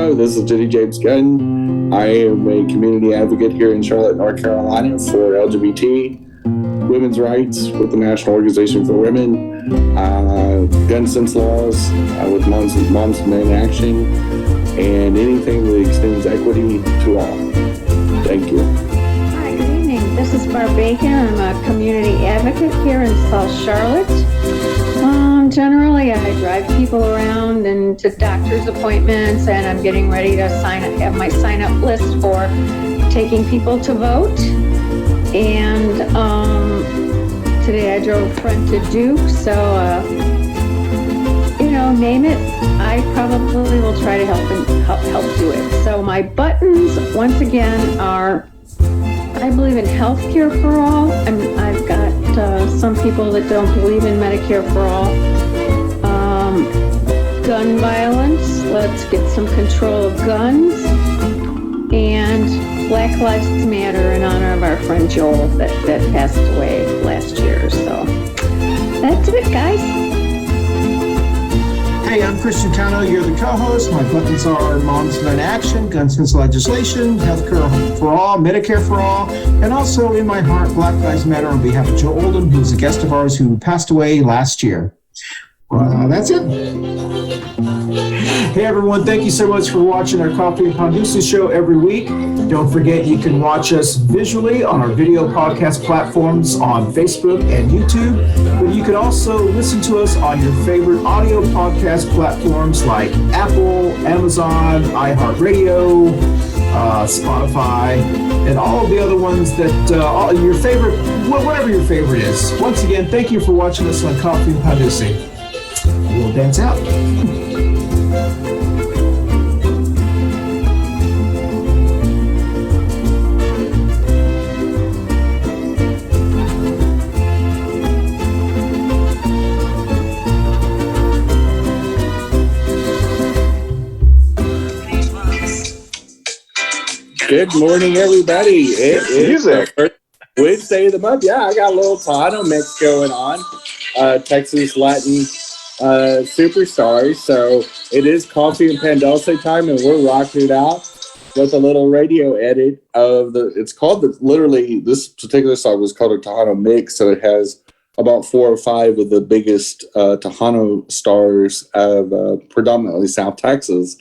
Hello, this is Jenny-Jaymes Gunn. I am a community advocate here in Charlotte, North Carolina for LGBT women's rights with the National Organization for Women, gun sense laws with Moms and Men Action, and anything that extends equity to all. Thank you. Hi, good evening. This is Barb Bacon. I'm a community advocate here in South Charlotte. Generally, I drive people around and to doctor's appointments, and I'm getting ready to have my sign-up list for taking people to vote. And today I drove a friend to Duke, so name it. I probably will try to help do it. So my buttons, once again, are I believe in health care for all. I've got some people that don't believe in Medicare for all. Gun violence, let's get some control of guns. And Black Lives Matter in honor of our friend Joel that passed away last year. So that's it, guys. Hey, I'm Christian Cano. You're the co-host. My buttons are Moms and Men Action, gun sense legislation, healthcare for all, Medicare for all, and also in my heart, Black Lives Matter on behalf of Joe Oldham, who's a guest of ours who passed away last year. That's it. Hey, everyone. Thank you so much for watching our Coffee Pan Dulce Show every week. Don't forget, you can watch us visually on our video podcast platforms on Facebook and YouTube. But you can also listen to us on your favorite audio podcast platforms like Apple, Amazon, iHeartRadio, Spotify, and all of the other ones that all your favorite, whatever your favorite is. Once again, thank you for watching us on Coffee Pan Dulce. We'll dance out. Good morning, everybody. It is the first Wednesday of the month. Yeah, I got a little Cano mix going on. Texas Latin superstars. So it is Coffee Pan Dulce time, and we're rocking it out with a little radio edit of it's called this particular song was called a Tejano mix. So it has about 4 or 5 of the biggest Tejano stars of predominantly South Texas.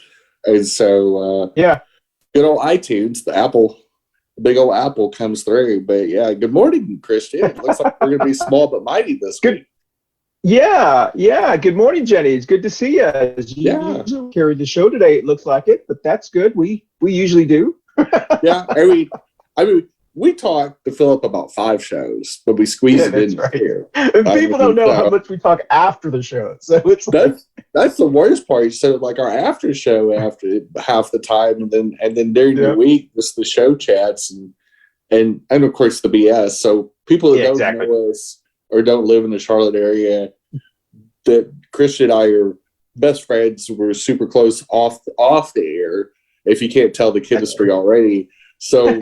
And so, good old iTunes, the big old Apple comes through. But yeah, good morning, Christian. It looks like we're going to be small but mighty this week. Yeah. Good morning, Jenny. It's good to see you. You carried the show today. It looks like it, but that's good. We usually do. Yeah, I mean, we talk to Philip about 5 shows, but we squeeze it in here. And people don't know how much we talk after the show. So it's that's the worst part. So like our after show after half the time, and then during the week, just the show chats and of course the BS. So people that don't know us or don't live in the Charlotte area, that Christian and I are best friends. We're super close off the air. If you can't tell the chemistry already. So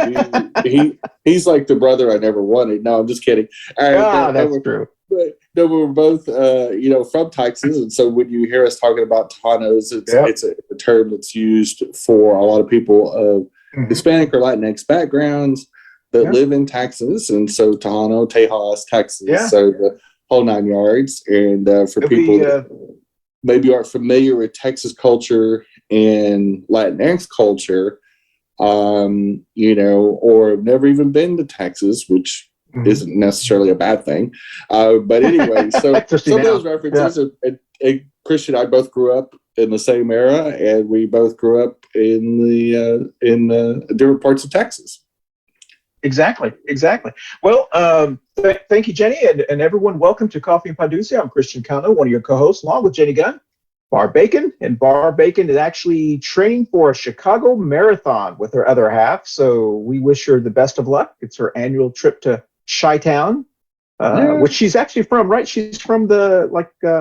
he's like the brother I never wanted. No, I'm just kidding. That's true. But no, we're both, from Texas, and so when you hear us talking about Tejanos, it's a term that's used for a lot of people of Hispanic or Latinx backgrounds that live in Texas, and so Tejano, Tejas, Texas, so the whole 9 yards. And for people that maybe aren't familiar with Texas culture and Latinx culture, or have never even been to Texas, which isn't necessarily a bad thing. But anyway, so some of those references, and Christian and I both grew up in the same era, and we both grew up in the different parts of Texas. Exactly. Well, thank you, Jenny, and everyone. Welcome to Coffee Pan Dulce. I'm Christian Cano, one of your co-hosts, along with Jenny Gunn. Barb Bacon, and Barb Bacon is actually training for a Chicago marathon with her other half, so we wish her the best of luck. It's her annual trip to Chi-Town, which she's actually from, right? She's from the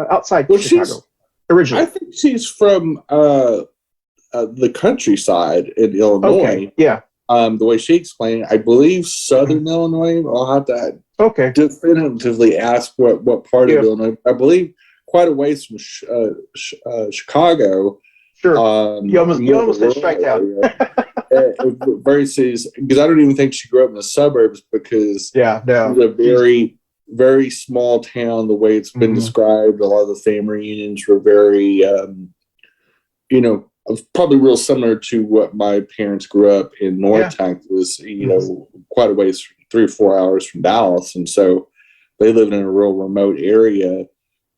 outside Chicago originally. I think she's from the countryside in Illinois. Okay. Yeah. The way she explained it, I believe Southern Illinois. I'll have to definitively ask what part of Illinois. I believe quite a ways from Chicago, Sure. You more almost of a said strike out. very serious, because I don't even think she grew up in the suburbs, because yeah, no, it was a very, very small town. The way it's been described, a lot of the family reunions were very, probably real similar to what my parents grew up in North Texas. Quite a ways, 3 or 4 hours from Dallas, and so they lived in a real remote area,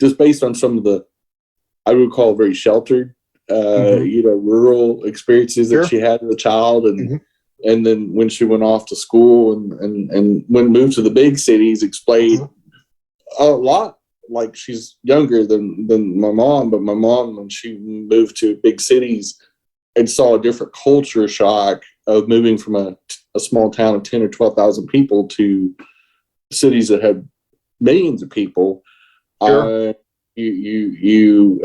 just based on some of the, I would call, very sheltered, rural experiences that she had as a child, and then when she went off to school and when moved to the big cities, explained a lot like she's younger than my mom, but my mom, when she moved to big cities and saw a different culture shock of moving from a small town of 10 or 12,000 people to cities that had millions of people. Sure. You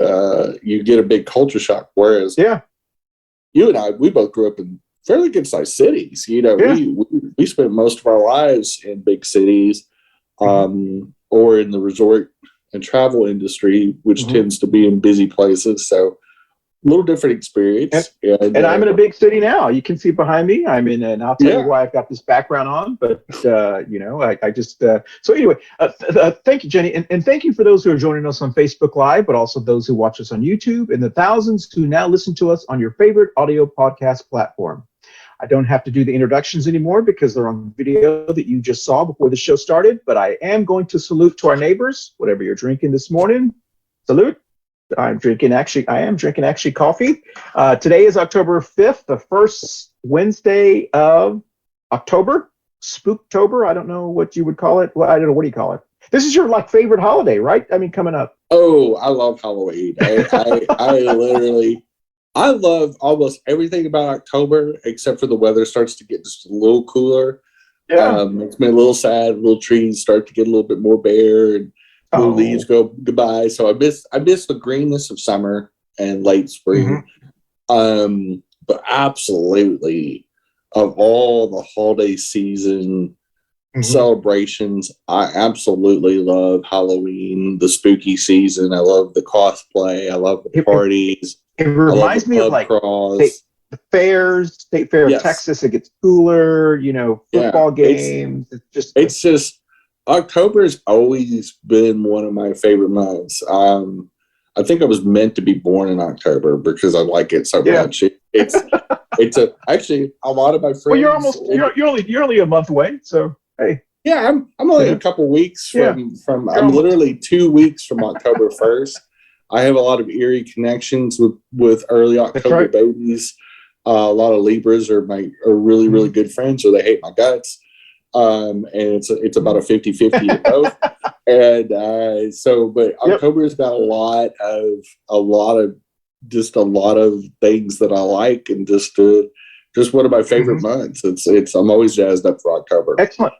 get a big culture shock. Whereas you and I, we both grew up in fairly good sized cities. We spent most of our lives in big cities, or in the resort and travel industry, which tends to be in busy places. So a little different experience. And I'm in a big city now. You can see behind me. I'm in, and I'll tell you why I've got this background on. But I just so anyway. Thank you, Jenny, and thank you for those who are joining us on Facebook Live, but also those who watch us on YouTube, and the thousands who now listen to us on your favorite audio podcast platform. I don't have to do the introductions anymore because they're on video that you just saw before the show started. But I am going to salute to our neighbors, whatever you're drinking this morning. Salute. I am drinking coffee. Today is October 5th, the first Wednesday of October. Spooktober. I don't know what you would call it. Well, I don't know. What do you call it? This is your favorite holiday, right? I mean, coming up. Oh, I love Halloween. I love almost everything about October, except for the weather starts to get just a little cooler. Yeah. Makes me a little sad. Little trees start to get a little bit more bare, and little leaves go goodbye. So I miss the greenness of summer and late spring. But absolutely, of all the holiday season celebrations, I absolutely love Halloween, the spooky season. I love the cosplay. I love the parties. It reminds me of the fairs, State Fair of Texas. It gets cooler, football games. It's just October's always been one of my favorite months. I think I was meant to be born in October because I like it so much. Actually a lot of my friends. Well, you're only a month away, so hey. Yeah, I'm only a couple weeks from I'm literally 2 weeks from October 1st. I have a lot of eerie connections with early October babies. A lot of Libras are really, really good friends, or they hate my guts. And it's about a 50-50 in both. And but October's got a lot of things that I like, and just one of my favorite months. I'm always jazzed up for October. Excellent.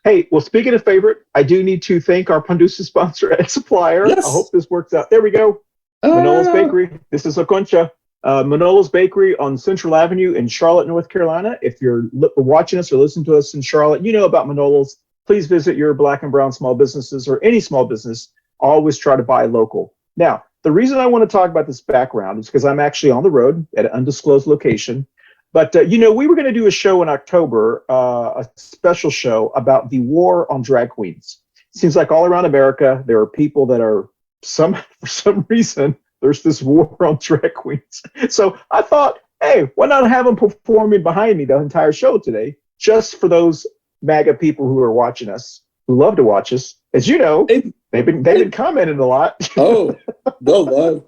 Hey, well, speaking of favorite, I do need to thank our Pandusa sponsor and supplier. Yes. I hope this works out. There we go. Manolo's Bakery. This is La Concha. Manolo's Bakery on Central Avenue in Charlotte, North Carolina. If you're watching us or listening to us in Charlotte, you know about Manolo's. Please visit your Black and Brown small businesses or any small business. Always try to buy local. Now, the reason I want to talk about this background is because I'm actually on the road at an undisclosed location. But, we were going to do a show in October, a special show about the war on drag queens. It seems like all around America, there are people that are for some reason, there's this war on drag queens. So I thought, hey, why not have them performing behind me the entire show today, just for those MAGA people who are watching us, who love to watch us. As you know, they've been commenting a lot. Oh, they'll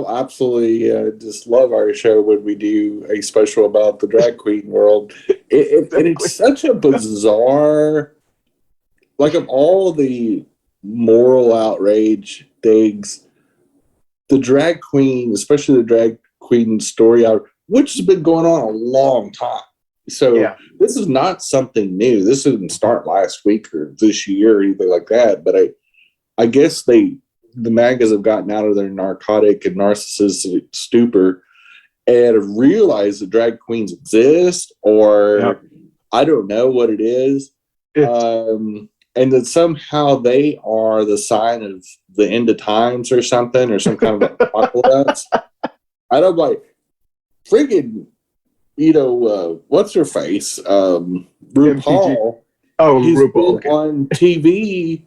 absolutely just love our show when we do a special about the drag queen world. And it's such a bizarre, of all the moral outrage things, the drag queen, especially the drag queen story hour, which has been going on a long time. So this is not something new. This didn't start last week or this year or anything like that. But I guess the MAGAs have gotten out of their narcotic and narcissistic stupor and have realized that drag queens exist, or I don't know what it is. and that somehow they are the sign of the end of times or something, or some kind of apocalypse. I don't like friggin', what's her face? RuPaul. He's RuPaul. been on TV,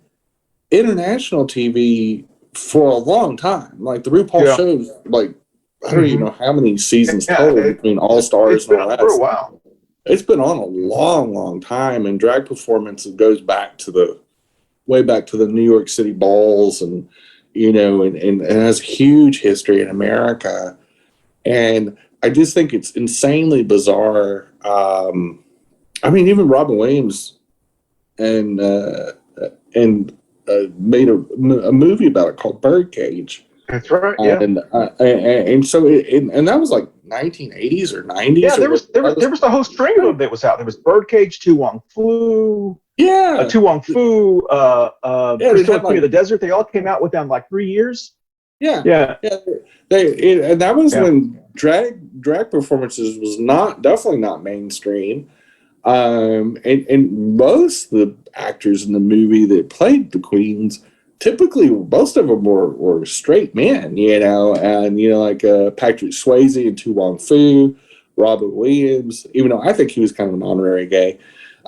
international TV, for a long time. Like the RuPaul shows, like I don't even know how many seasons total between All Stars and all that. For a while. It's been on a long, long time, and drag performance goes back to way back to the New York City balls, and and has huge history in America. And I just think it's insanely bizarre. Even Robin Williams and made a movie about it called Birdcage. That's right. Yeah. And so that was like 1980s or 90s. Yeah, there was the whole string of them that was out. There was Birdcage, Tu Wong Fu. Yeah. Tu Wong Fu. Queen of the Desert. They all came out within like 3 years. Yeah. Yeah. And that was when drag performances was definitely not mainstream. And most of the actors in the movie that played the queens, typically most of them were straight men, and like Patrick Swayze and Tu Wong Fu, Robert Williams, even though I think he was kind of an honorary gay.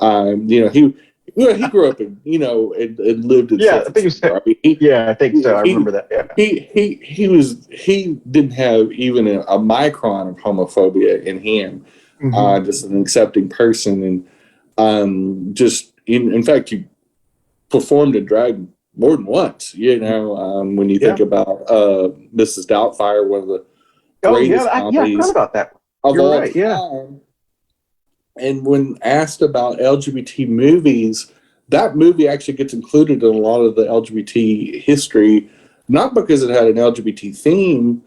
He grew up in, and lived in San Francisco. I think so. I remember that. Yeah. He didn't have even a micron of homophobia in him. Just an accepting person, and in fact, he performed in drag more than once. When you think about Mrs. Doubtfire, one of the greatest comedies I forgot about that. of You're all right, time. yeah. And when asked about LGBT movies, that movie actually gets included in a lot of the LGBT history, not because it had an LGBT theme,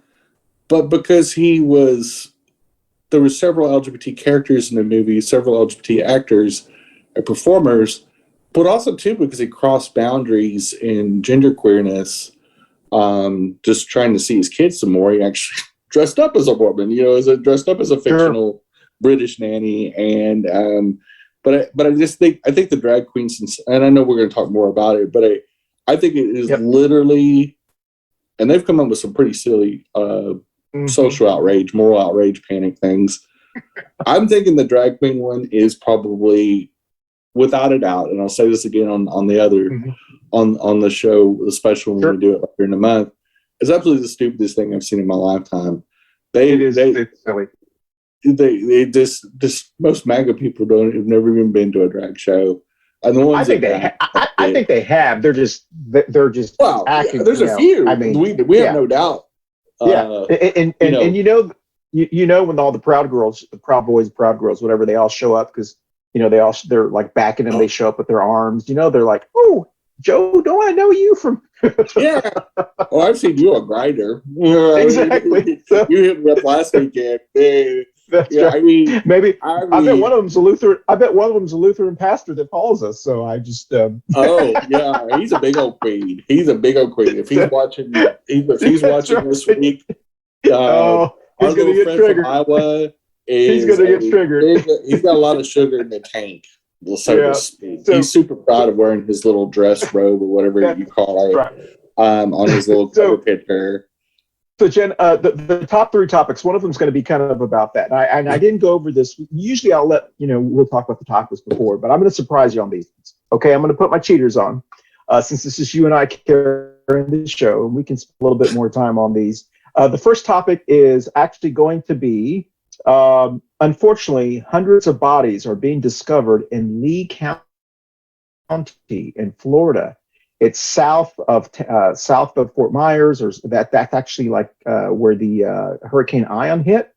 but because there were several LGBT characters in the movie, several LGBT actors and performers, but also too because he crossed boundaries in genderqueerness, just trying to see his kids some more. He actually dressed up as a woman, dressed up as a fictional British nanny, and but I just think the drag queens, and I know we're going to talk more about it, but I think it is literally, and they've come up with some pretty silly social outrage, moral outrage, panic things. I'm thinking the drag queen one is probably, without a doubt, and I'll say this again on the other on the show, the special when we do it later in the month, is absolutely the stupidest thing I've seen in my lifetime. It's silly. They just most MAGA people have never even been to a drag show. And the ones I think they have. They're just acting. There's a few. I mean, we have no doubt. And when all the Proud Girls, the Proud Boys, Proud Girls, whatever, they all show up because they're like backing them. They show up with their arms. They're like, "Oh, Joe, don't I know you from?" Yeah. Well, I've seen you on Grindr. Exactly. You hit me up last weekend. That's right. I bet one of them's a Lutheran. I bet one of them's a Lutheran pastor that follows us. So I just. Oh yeah, he's a big old queen. If he's watching, this week, he's gonna get triggered. Iowa he's gonna get triggered. He's got a lot of sugar in the tank, so to speak. He's super proud of wearing his little dress robe or whatever you call it, on his little cover picture. So Jen, the top three topics, one of them is going to be kind of about that. And I didn't go over this. Usually I'll we'll talk about the topics before, but I'm going to surprise you on these. Okay, I'm going to put my cheaters on since this is you and I carrying this show, and we can spend a little bit more time on these. The first topic is actually going to be, unfortunately, hundreds of bodies are being discovered in Lee County in Florida. It's south of Fort Myers, or that's actually like where the Hurricane Ian hit,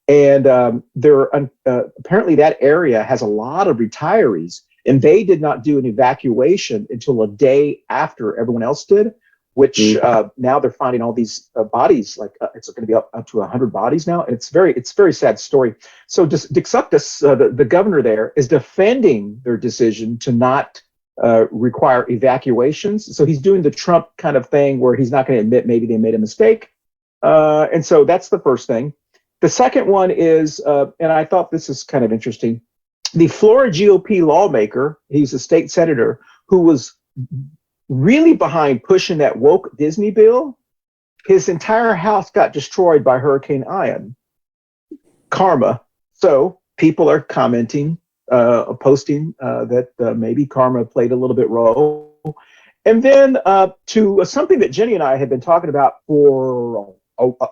and apparently that area has a lot of retirees, and they did not do an evacuation until a day after everyone else did. Which now they're finding all these bodies. Like it's going to be up to 100 bodies now. And it's very sad story. So DeSantis, the governor there, is defending their decision to not require evacuations. So he's doing the Trump kind of thing where he's not going to admit maybe they made a mistake. And so that's the first thing. The second one is, and I thought this is kind of interesting, the Florida GOP lawmaker, he's a state senator, who was really behind pushing that woke Disney bill, his entire house got destroyed by Hurricane Ian. Karma. So people are commenting, posting that maybe karma played a little bit role. And then to something that Jenny and I had been talking about for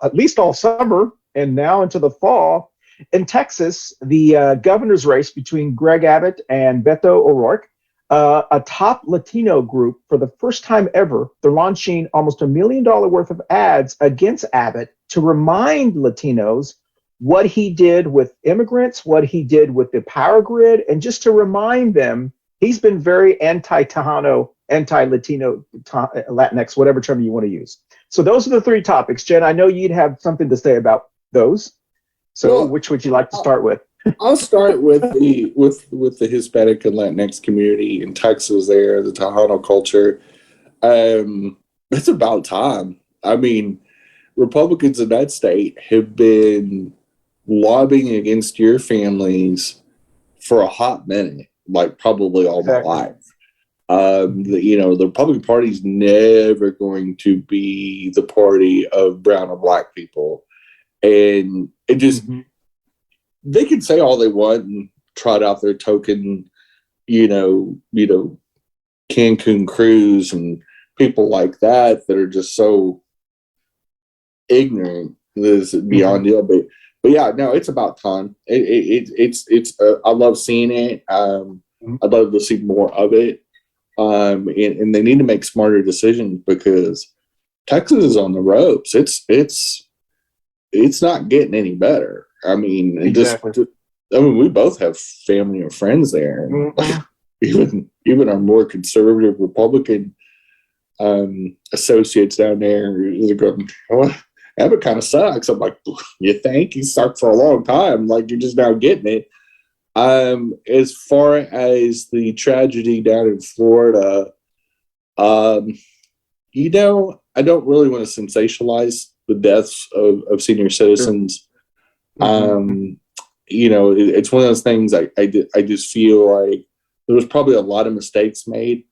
at least all summer and now into the fall. In Texas, the governor's race between Greg Abbott and Beto O'Rourke, a top Latino group, for the first time ever, they're launching almost $1 million worth of ads against Abbott to remind Latinos what he did with immigrants, what he did with the power grid, and just to remind them, he's been very anti-Tejano, anti-Latino, Latinx, whatever term you want to use. So those are the three topics. Jen, I know you'd have something to say about those. So well, which would you like to start with? I'll start with the Hispanic and Latinx community in Texas there, the Tejano culture. It's about time. I mean, Republicans in that state have been lobbying against your families for a hot minute, like probably all my life. The Republican Party is never going to be the party of brown and black people. And it just, they can say all they want and trot out their token, Cancun cruise and people like that are just so ignorant. This is beyond deal. But yeah, no, it's about time. It's I love seeing it. I'd love to see more of it. And they need to make smarter decisions because Texas is on the ropes. It's not getting any better. I mean, exactly. We both have family and friends there. And even our more conservative Republican associates down there are going, oh, Abbott kind of sucks. I'm like, you think? He sucked for a long time. Like, you're just now getting it. As far as the tragedy down in Florida, I don't really want to sensationalize the deaths of senior citizens. It's one of those things I just feel like there was probably a lot of mistakes made.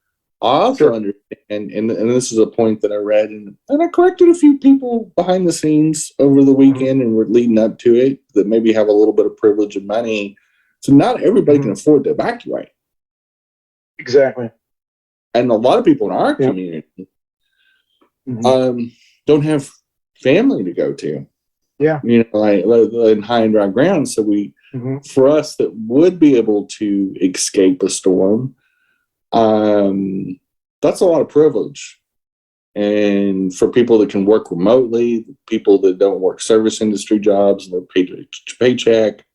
I also understand, and this is a point that I read, and I corrected a few people behind the scenes over the weekend and we're leading up to it that maybe have a little bit of privilege and money. So not everybody can afford to evacuate. Exactly. And a lot of people in our community don't have family to go to. Yeah. Like in high and dry ground. So for us that would be able to escape a storm, that's a lot of privilege. And for people that can work remotely, people that don't work service industry jobs and they're paid to paycheck,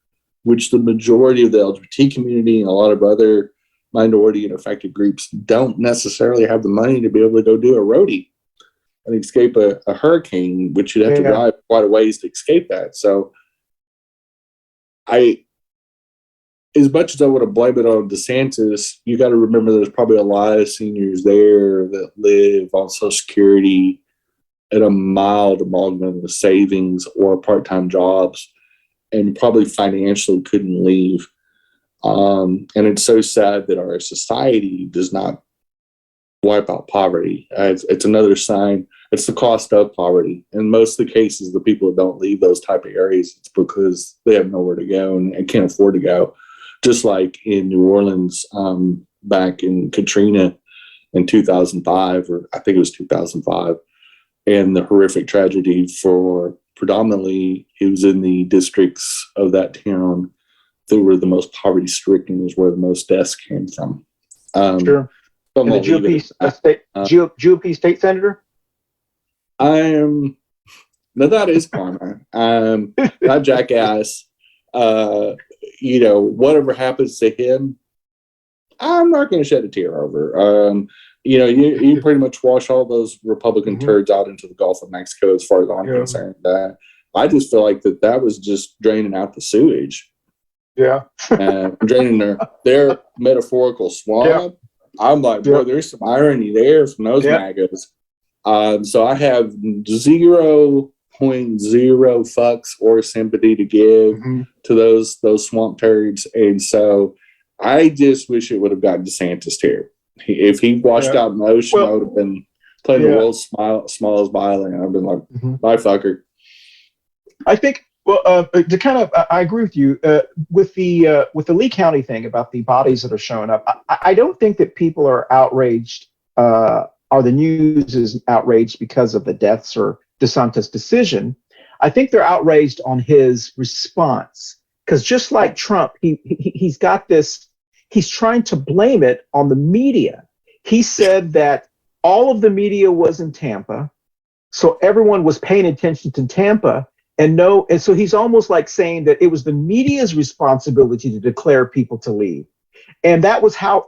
which the majority of the LGBT community and a lot of other minority and affected groups don't necessarily have the money to be able to go do a roadie and escape a hurricane, which you'd have to drive quite a ways to escape that. So as much as I would have blamed it on DeSantis, you got to remember there's probably a lot of seniors there that live on Social Security at a mild amalgam of savings or part-time jobs and probably financially couldn't leave. And it's so sad that our society does not wipe out poverty. It's another sign. It's the cost of poverty. In most of the cases, the people that don't leave those type of areas, it's because they have nowhere to go and can't afford to go. Just like in New Orleans back in Katrina in 2005, or I think it was 2005, and the horrific tragedy for predominantly, it was in the districts of that town that were the most poverty-stricken, is where the most deaths came from. Sure. And the GOP state senator? No, that is karma. That jackass. Whatever happens to him, I'm not going to shed a tear over. You pretty much wash all those Republican turds out into the Gulf of Mexico, as far as I'm concerned. I just feel like that was just draining out the sewage. Yeah. Draining their metaphorical swamp. Yeah. I'm like, boy, there's some irony there from those maggots. So I have 0.0 fucks or sympathy to give to those swamp turds. And so I just wish it would have gotten DeSantis here. If he washed out in the ocean, I would have been playing the world's smallest violin. I've been like, bye, fucker. I think. Well, to kind of, I agree with you with the Lee County thing about the bodies that are showing up. I don't think that people are outraged, or the news is outraged because of the deaths or DeSantis' decision. I think they're outraged on his response, because just like Trump, he's got this. He's trying to blame it on the media. He said that all of the media was in Tampa, so everyone was paying attention to Tampa. And so he's almost like saying that it was the media's responsibility to declare people to leave. And that was how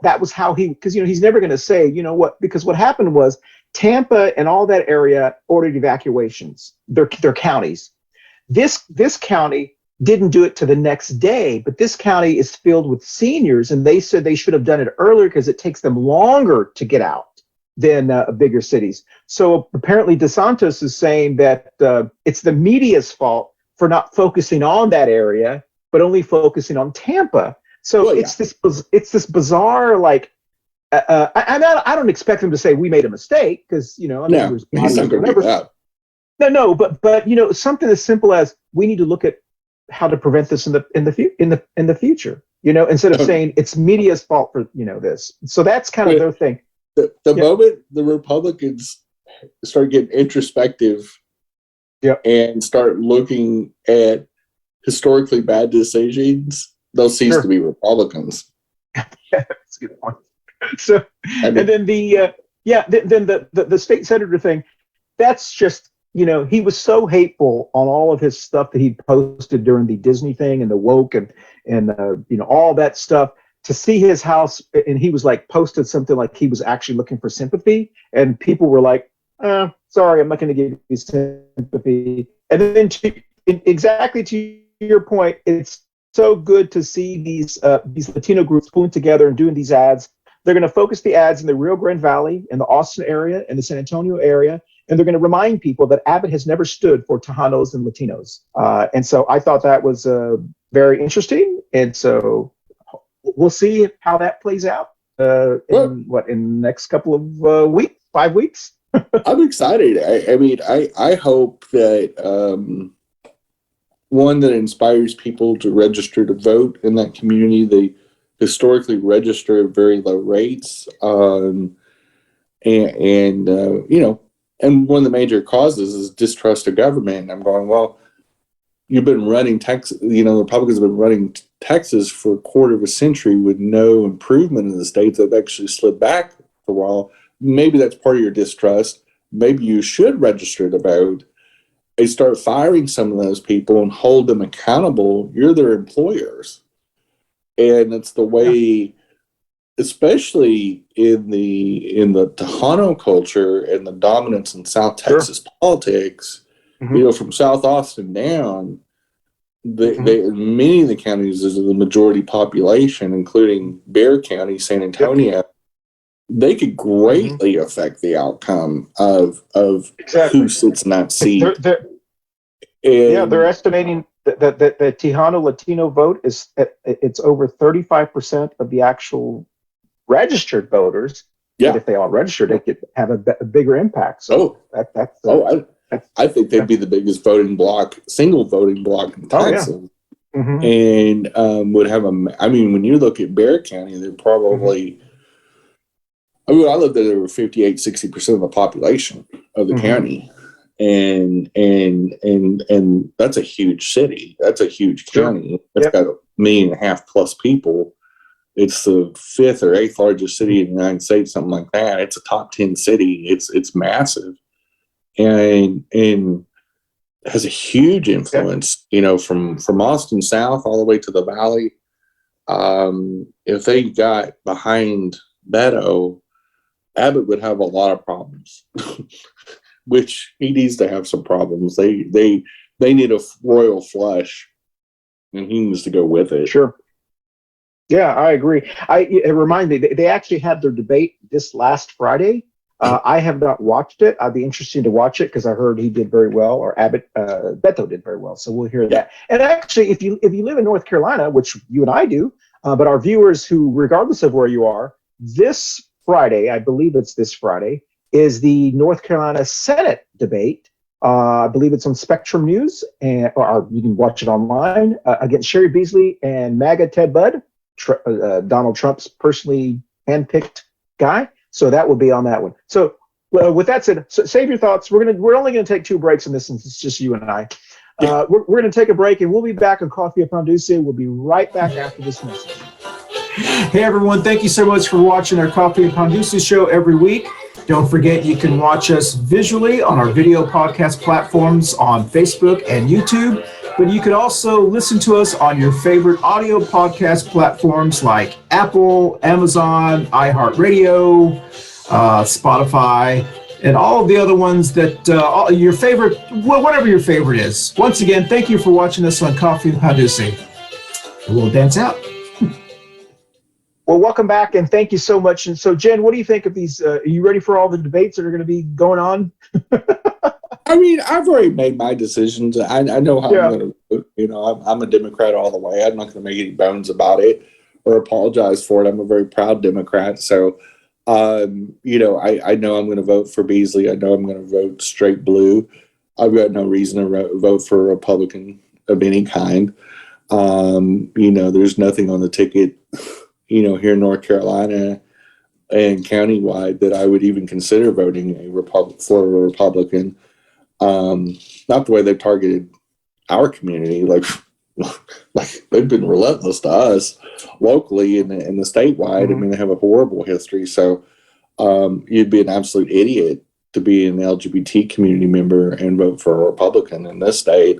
he, because, he's never going to say, because what happened was Tampa and all that area ordered evacuations, their counties. This county didn't do it to the next day, but this county is filled with seniors, and they said they should have done it earlier because it takes them longer to get out than bigger cities. So apparently DeSantis is saying that it's the media's fault for not focusing on that area, but only focusing on Tampa. So it's this bizarre, like, I don't expect him to say we made a mistake, because he's not going to do that. No, but something as simple as we need to look at how to prevent this in the future. Instead of saying it's media's fault for this. So that's kind of their thing. The moment the Republicans start getting introspective and start looking at historically bad decisions, they'll cease to be Republicans. That's a good point. So, and then the state senator thing, that's just, he was so hateful on all of his stuff that he posted during the Disney thing and the woke and all that stuff. To see his house, and he was like posted something like he was actually looking for sympathy, and people were like, sorry, I'm not going to give you sympathy. And then exactly to your point, it's so good to see these Latino groups pulling together and doing these ads. They're going to focus the ads in the Rio Grande Valley, in the Austin area, and the San Antonio area, and they're going to remind people that Abbott has never stood for Tejanos and Latinos. And so I thought that was very interesting, and so we'll see how that plays out in the next couple of weeks, 5 weeks. I'm excited. I hope that one that inspires people to register to vote in that community. They historically register at very low rates, and one of the major causes is distrust of government. And I'm going, well, you've been running Texas. Republicans have been running Texas for a quarter of a century with no improvement in the states. They've actually slid back for a while. Maybe that's part of your distrust. Maybe you should register to vote and start firing some of those people and hold them accountable. You're their employers. And it's the way, especially in the Tejano culture and the dominance in South Texas politics, from South Austin down, many of the counties is the majority population, including Bexar County, San Antonio. They could greatly affect the outcome of who sits in that seat. They're estimating that the Tejano Latino vote it's over 35% of the actual registered voters. Yeah, but if they all registered, they could have a bigger impact. So I think they'd be the biggest single voting block in Texas, and would have when you look at Bexar County, they're probably. I lived there. There were 58-60% of the population of the county, and that's a huge city. That's a huge county. It's got 1.5 million plus people. It's the 5th or 8th largest city in the United States, something like that. It's a top 10 city. It's massive, and has a huge influence. From Austin south all the way to the valley. If they got behind Beto, Abbott would have a lot of problems, which he needs to have some problems. They need a royal flush, and he needs to go with it. Sure. Yeah, I agree. It reminds me, they actually had their debate this last Friday. I have not watched it. I'd be interested to watch it because I heard he did very well, or Beto did very well. So we'll hear that. And actually, if you live in North Carolina, which you and I do, but our viewers who, regardless of where you are, this Friday, I believe it's this Friday, is the North Carolina Senate debate. I believe it's on Spectrum News, or you can watch it online, against Sherry Beasley and MAGA Ted Budd, Donald Trump's personally handpicked guy. So that will be on that one. So with that said, save your thoughts. We're only going to take 2 breaks in this, since it's just you and I. We're going to take a break, and we'll be back on Coffee Pan Dulce. We'll be right back after this message. Hey everyone, thank you so much for watching our Coffee Pan Dulce show every week. Don't forget you can watch us visually on our video podcast platforms on Facebook and YouTube, but you can also listen to us on your favorite audio podcast platforms like Apple, Amazon, iHeartRadio, Spotify, and all of the other ones that your favorite, whatever your favorite is. Once again, thank you for watching us on Coffee Pan Dulce. We'll dance out. Well, welcome back, and thank you so much. And so, Jen, what do you think of these? Are you ready for all the debates that are going to be going on? I mean, I've already made my decisions. I know how I'm going to vote. You know, I'm a Democrat all the way. I'm not going to make any bones about it or apologize for it. I'm a very proud Democrat. So, you know, I know I'm going to vote for Beasley. I know I'm going to vote straight blue. I've got no reason to vote for a Republican of any kind. You know, there's nothing on the ticket, you know, here in North Carolina and countywide that I would even consider voting for a Republican. Not the way they've targeted our community, like they've been relentless to us locally and the statewide. I mean, they have a horrible history. So you'd be an absolute idiot to be an LGBT community member and vote for a Republican in this state.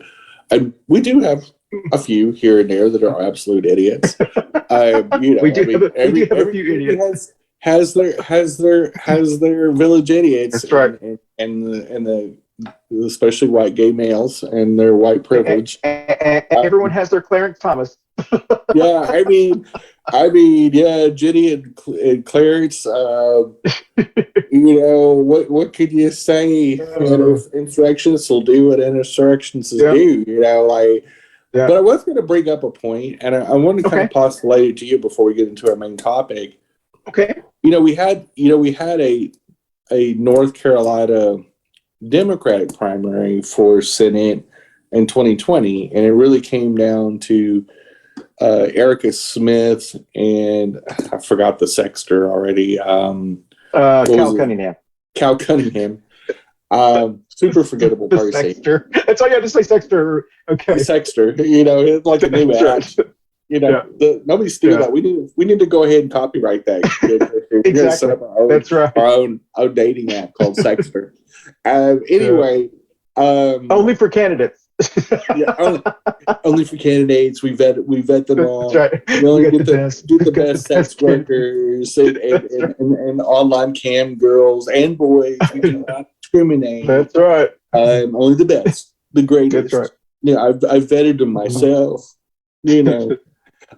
And we do have a few here and there that are absolute idiots. You know, we do have a few idiots. Has their village idiots. That's right. And the especially white gay males and their white privilege. And everyone has their Clarence Thomas. Yeah, I mean, yeah, Jenny and Clarence. You know, what could you say? Insurrectionists will do what insurrectionists do. You know, like. Yeah. But I was going to bring up a point, and I want to kind of postulate it to you before we get into our main topic. Okay. You know, we had a North Carolina Democratic primary for Senate in 2020, and it really came down to Erica Smith and I forgot the sexter already. Cal Cunningham. Cal Cunningham. Super forgettable person. Sexter. That's all you have to say, Sexter. Okay. Sexter. You know, it's like a new ad. You know, nobody steal that. We need to go ahead and copyright that. Exactly. Set up our own, that's right. Our own dating app called Sexter. Anyway, only for candidates. Only for candidates. We vet them all. That's right. We only get the best sex workers and online cam girls and boys. We do not discriminate. That's right. Only the best, the greatest. That's right. You know, I've vetted them myself. You know,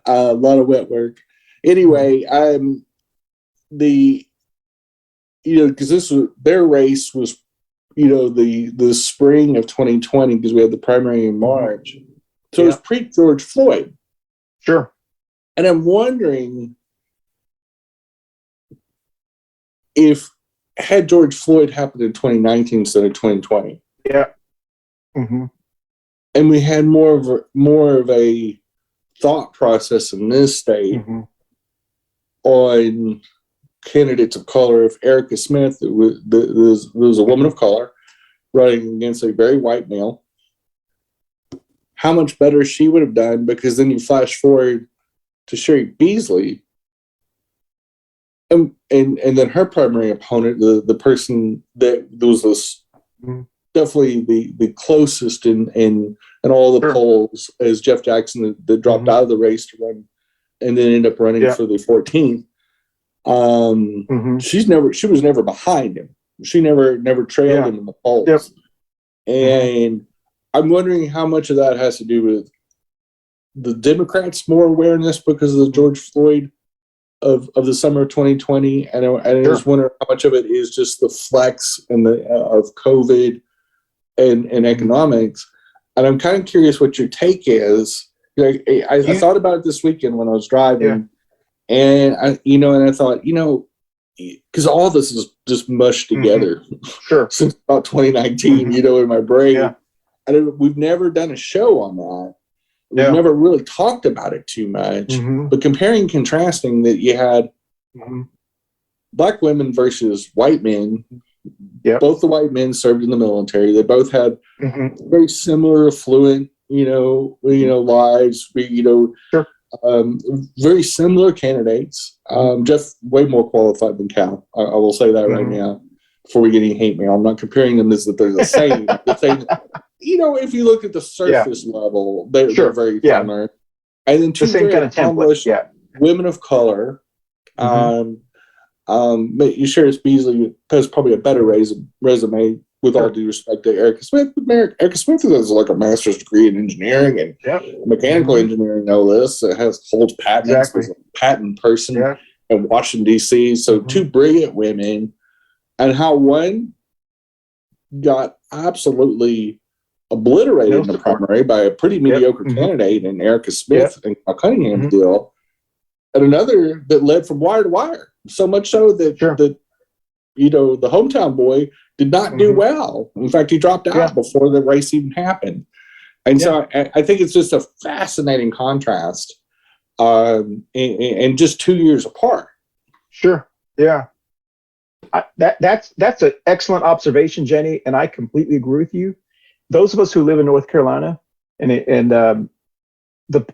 a lot of wet work. Anyway, because their race was, you know, the spring of 2020, because we had the primary in March. So it was pre-George Floyd. Sure. And I'm wondering if had George Floyd happened in 2019 instead of 2020. Yeah. Mm-hmm. And we had more of a thought process in this state on candidates of color. If Erica Smith was a woman of color running against a very white male, how much better she would have done, because then you flash forward to Sherry Beasley and then her primary opponent, the person that was definitely the closest in all the polls, as Jeff Jackson that dropped out of the race to run and then ended up running for the 14th. She was never behind him. She never trailed him in the polls. Yep. And I'm wondering how much of that has to do with the Democrats' more awareness because of the George Floyd of the summer of 2020, and I just wonder how much of it is just the flex and of COVID and economics. And I'm kind of curious what your take is. Like, I thought about it this weekend when I was driving, and I thought, because all this is just mushed together since about 2019, in my brain. Yeah. We've never done a show on that. We've never really talked about it too much. But comparing and contrasting that you had black women versus white men. Both the white men served in the military. They both had very similar, affluent, lives. Very similar candidates. Jeff way more qualified than Cal. I will say that right now before we get any hate mail. I'm not comparing them as that they're the same. If you look at the surface level, they're very similar. And then two very accomplished women of color. But you sure Beasley has probably a better resume, with all due respect to Erica Smith. Erica Smith has like a master's degree in engineering and mechanical engineering, no less. It holds patents, is a patent person in Washington, D.C. So two brilliant women, and how one got absolutely obliterated in the primary by a pretty mediocre candidate in Erica Smith and Cunningham's deal, and another that led from wire to wire. So much so that the hometown boy did not do well. In fact, he dropped out before the race even happened. And so I think it's just a fascinating contrast, and just 2 years apart. Sure. Yeah. That's an excellent observation, Jenny, and I completely agree with you. Those of us who live in North Carolina, I'm a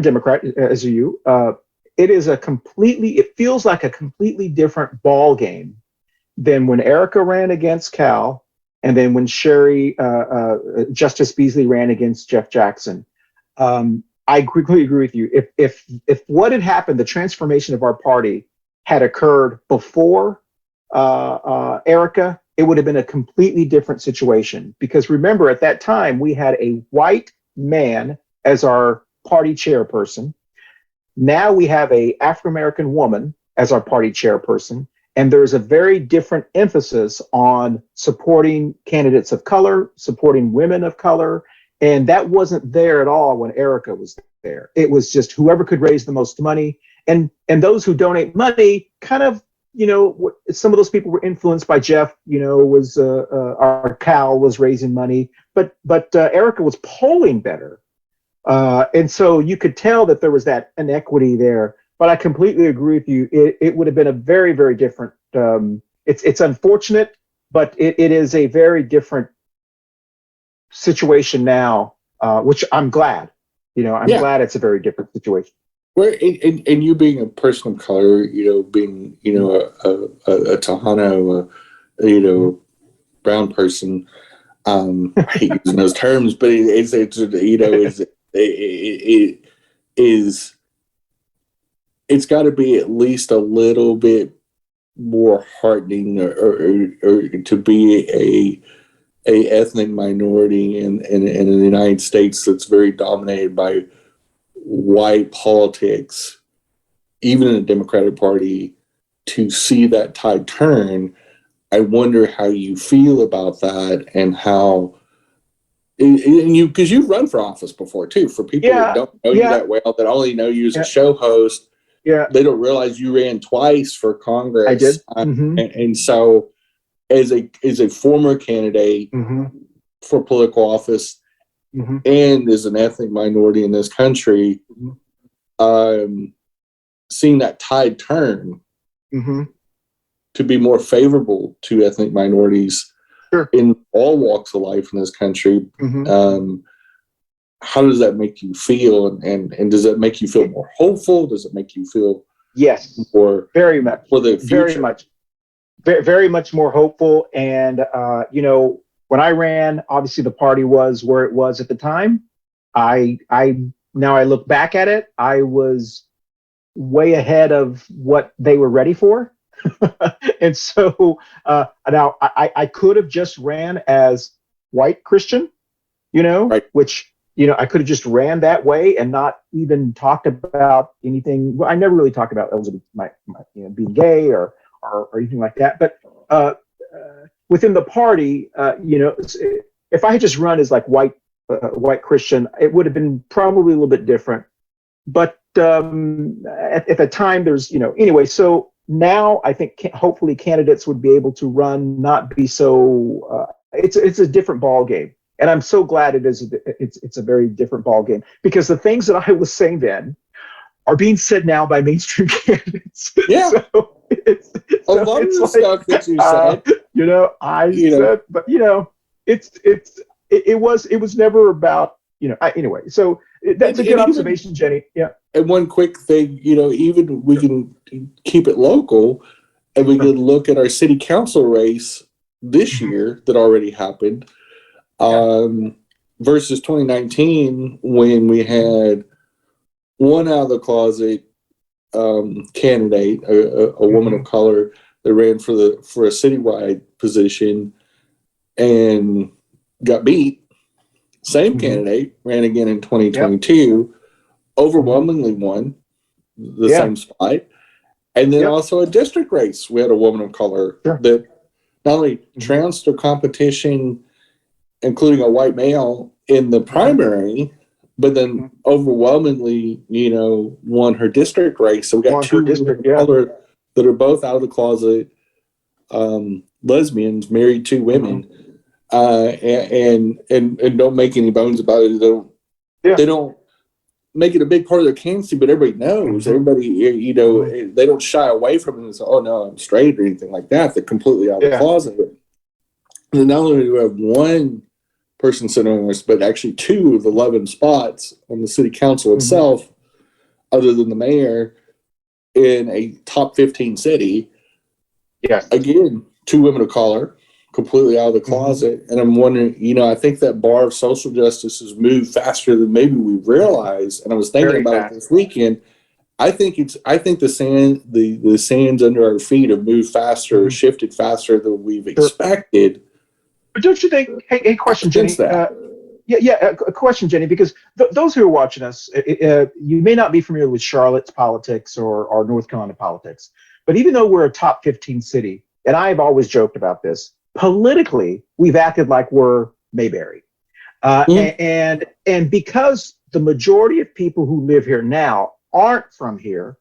Democrat, as are you. It feels like a completely different ball game than when Erica ran against Cal, and then when Justice Beasley ran against Jeff Jackson. I completely agree with you. If what had happened, the transformation of our party had occurred before Erica, it would have been a completely different situation. Because remember, at that time, we had a white man as our party chairperson. Now we have a African-American woman as our party chairperson, and there's a very different emphasis on supporting candidates of color, supporting women of color, and that wasn't there at all when Erica was there. It was just whoever could raise the most money, and those who donate money kind of, some of those people were influenced by Jeff, was our Cal was raising money, but Erica was polling better. And so you could tell that there was that inequity there, but I completely agree with you. It would have been a very, very different, it's unfortunate, but it is a very different situation now, which I'm glad, I'm glad it's a very different situation. Well, and you being a person of color, being, a Tejano, brown person, I hate using those terms, but it's got to be at least a little bit more heartening or to be a ethnic minority in the United States that's very dominated by white politics, even in the Democratic Party, to see that tide turn. I wonder how you feel about that, and how. And because you've run for office before too. For people that don't know you that well, that only know you as a show host, they don't realize you ran twice for Congress. I did, and so as a former candidate for political office, and as an ethnic minority in this country, seeing that tide turn to be more favorable to ethnic minorities. In all walks of life in this country, how does that make you feel? And does it make you feel more hopeful? Does it make you feel more very much for the future? Very much more hopeful? And when I ran, obviously the party was where it was at the time. Now I look back at it, I was way ahead of what they were ready for. And so now I could have just ran as white Christian, which, I could have just ran that way and not even talked about anything. Well, I never really talked about LGBT, being gay or anything like that. But within the party, if I had just run as like white Christian, it would have been probably a little bit different. But at the time, there's, anyway, so now I think hopefully candidates would be able to run, not be so. It's a different ball game, and I'm so glad it's a very different ball game, because the things that I was saying then are being said now by mainstream candidates. Yeah. So a lot of the stuff that you said, said, but it was never about, anyway. So that's a good observation, Jenny. Yeah. And one quick thing, even we can keep it local, and we can look at our city council race this year that already happened, versus 2019, when we had one out of the closet candidate, a woman of color that ran for a citywide position and got beat. Same candidate ran again in 2022, overwhelmingly won the same spot. And then also a district race, we had a woman of color that not only trounced her competition, including a white male, in the primary, but then overwhelmingly, won her district race. So we got two women of color that are both out of the closet, lesbians, married to women, and don't make any bones about it. They don't make it a big part of their candidacy, but everybody knows. Everybody, they don't shy away from it and say, "Oh no, I'm straight" or anything like that. They're completely out of the closet. And not only do we have one person sitting on this, but actually two of the 11 spots on the city council itself, other than the mayor, in a top 15 city. Yes. Again, two women of color, completely out of the closet. And I'm wondering, I think that bar of social justice has moved faster than maybe we realize. And I was thinking about it this weekend. I think the sands under our feet have moved faster, shifted faster than we've expected. But don't you think? Hey, question, Jenny. A question, Jenny, because those who are watching us, you may not be familiar with Charlotte's politics or North Carolina politics, but even though we're a top 15 city, and I've always joked about this, politically, we've acted like we're Mayberry. And because the majority of people who live here now aren't from here,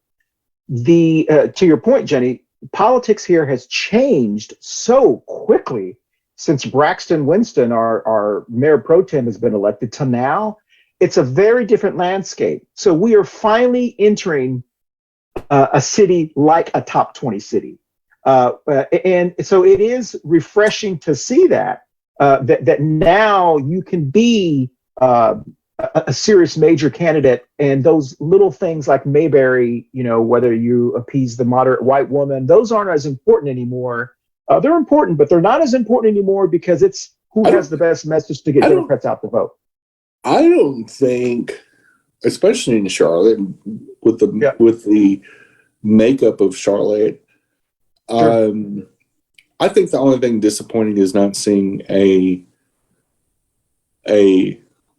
to your point, Jenny, politics here has changed so quickly since Braxton Winston, our mayor pro tem, has been elected to now. It's a very different landscape. So we are finally entering a city like a top 20 city. And so it is refreshing to see that now you can be a serious major candidate, and those little things like Mayberry, whether you appease the moderate white woman, those aren't as important anymore. They're important, but they're not as important anymore because it's who has the best message to get Democrats out the vote. I don't think, especially in Charlotte, with the makeup of Charlotte, I think the only thing disappointing is not seeing a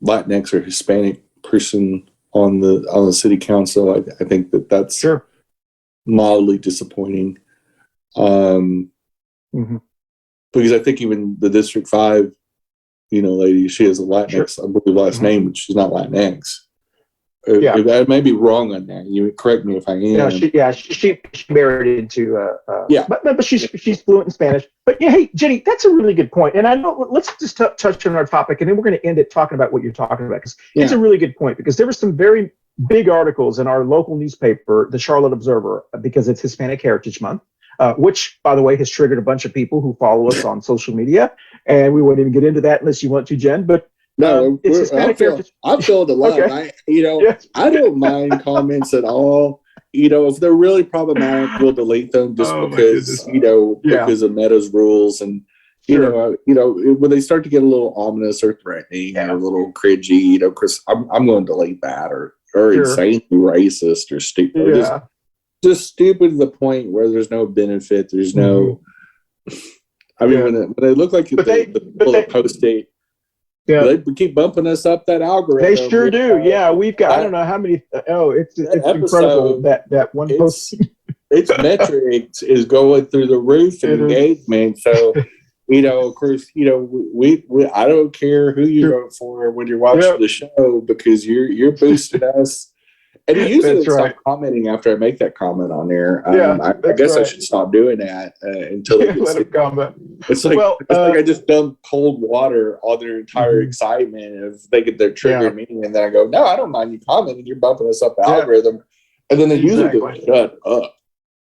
Latinx or Hispanic person on the city council. I think that's mildly disappointing. Because I think even the District 5, lady, she has a Latinx, I believe, last name, but she's not Latinx. If I may be wrong on that, you correct me if I am. She married into but she's fluent in Spanish. But hey, Jenny, that's a really good point. And I know, let's just touch on our topic, and then we're going to end it talking about what you're talking about, because it's a really good point. Because there were some very big articles in our local newspaper, the Charlotte Observer, because it's Hispanic Heritage Month. Which, by the way, has triggered a bunch of people who follow us on social media, and we won't even get into that unless you want to, Jen. But it's Hispanic Heritage. I feel the love. Okay. I don't mind comments at all. If they're really problematic, we'll delete them just because because of Meta's rules, and when they start to get a little ominous or threatening or a little cringy, Chris, I'm going to delete that or insanely racist or stupid. Just stupid to the point where there's no benefit. There's no. I mean, when they look like the post date, they keep bumping us up that algorithm. They sure do. Yeah, we've got I don't know how many. It's incredible that one post. Its metrics is going through the roof in engagement. So, of course, we I don't care who you vote for when you're watching the show, because you're boosting us. And he usually That's right. stop commenting after I make that comment on there. I guess I should stop doing that until it gets let him comment. It's like I just dumped cold water on their entire excitement of thinking they're triggering me, and then I go, no, I don't mind you commenting. You're bumping us up the algorithm, and then they usually go, shut up.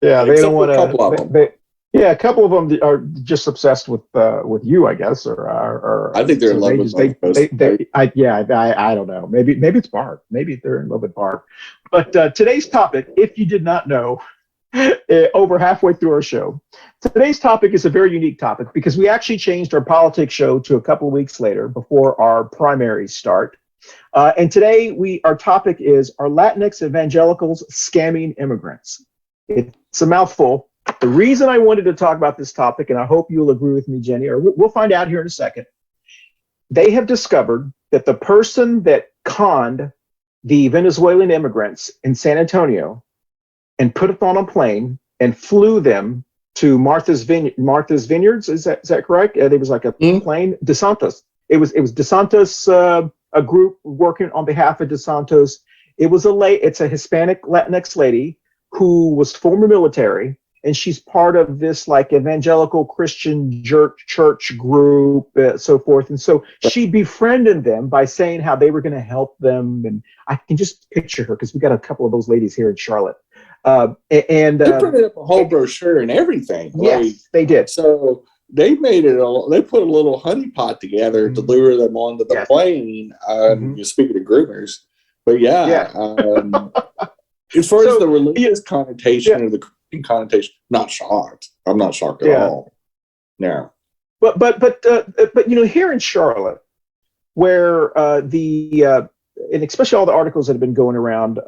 Yeah, they don't want to. A couple of them. A couple of them are just obsessed with you, I guess, or I think they're in love with I don't know. Maybe it's Barb. Maybe they're in love with Barb. But today's topic, if you did not know, over halfway through our show, today's topic is a very unique topic because we actually changed our politics show to a couple of weeks later before our primaries start. And today our topic is, are LatinX Evangelicals scamming immigrants? It's a mouthful. The reason I wanted to talk about this topic, and I hope you'll agree with me, Jenny, or we'll find out here in a second, they have discovered that the person that conned the Venezuelan immigrants in San Antonio and put them on a plane and flew them to Martha's Vineyards, is that correct? There was like a plane, DeSantos. It was DeSantos, a group working on behalf of DeSantos. It's a Hispanic Latinx lady who was former military. And she's part of this like evangelical Christian church group, so forth. And so she befriended them by saying how they were going to help them. And I can just picture her because we got a couple of those ladies here in Charlotte. They printed up a whole brochure and everything. Yes, they did. So they made it. They put a little honeypot together to lure them onto the plane. Speaking of groomers, but as far as the religious connotation or the connotation, not shocked. I'm not shocked at all. No. But here in Charlotte, where and especially all the articles that have been going around,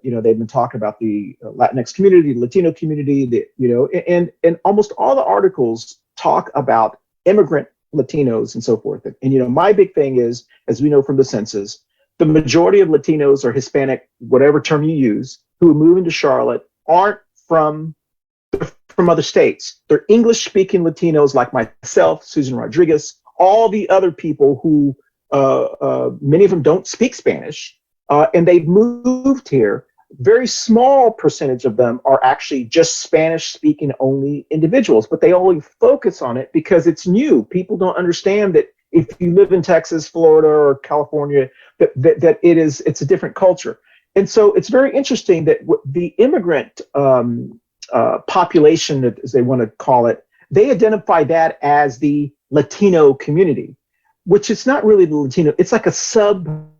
they've been talking about the Latinx community, the Latino community, and almost all the articles talk about immigrant Latinos and so forth. And my big thing is, as we know from the census, the majority of Latinos or Hispanic, whatever term you use, who move into Charlotte aren't from other states. They're English-speaking Latinos like myself, Susan Rodriguez, all the other people who, many of them don't speak Spanish, and they've moved here. Very small percentage of them are actually just Spanish-speaking only individuals, but they only focus on it because it's new. People don't understand that if you live in Texas, Florida, or California, that it's a different culture. And so it's very interesting that the immigrant population, as they want to call it, they identify that as the Latino community, which is not really the Latino. It's like a subgroup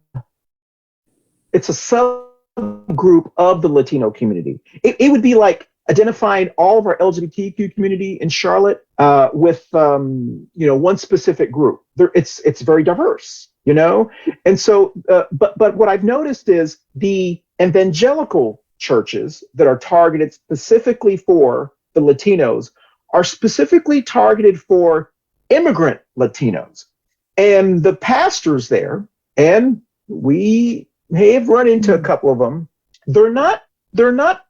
of the Latino community. It would be like identifying all of our LGBTQ community in Charlotte with one specific group. It's very diverse. And so, but what I've noticed is the evangelical churches that are targeted specifically for the Latinos are specifically targeted for immigrant Latinos. And the pastors there, and we may have run into a couple of them, they're not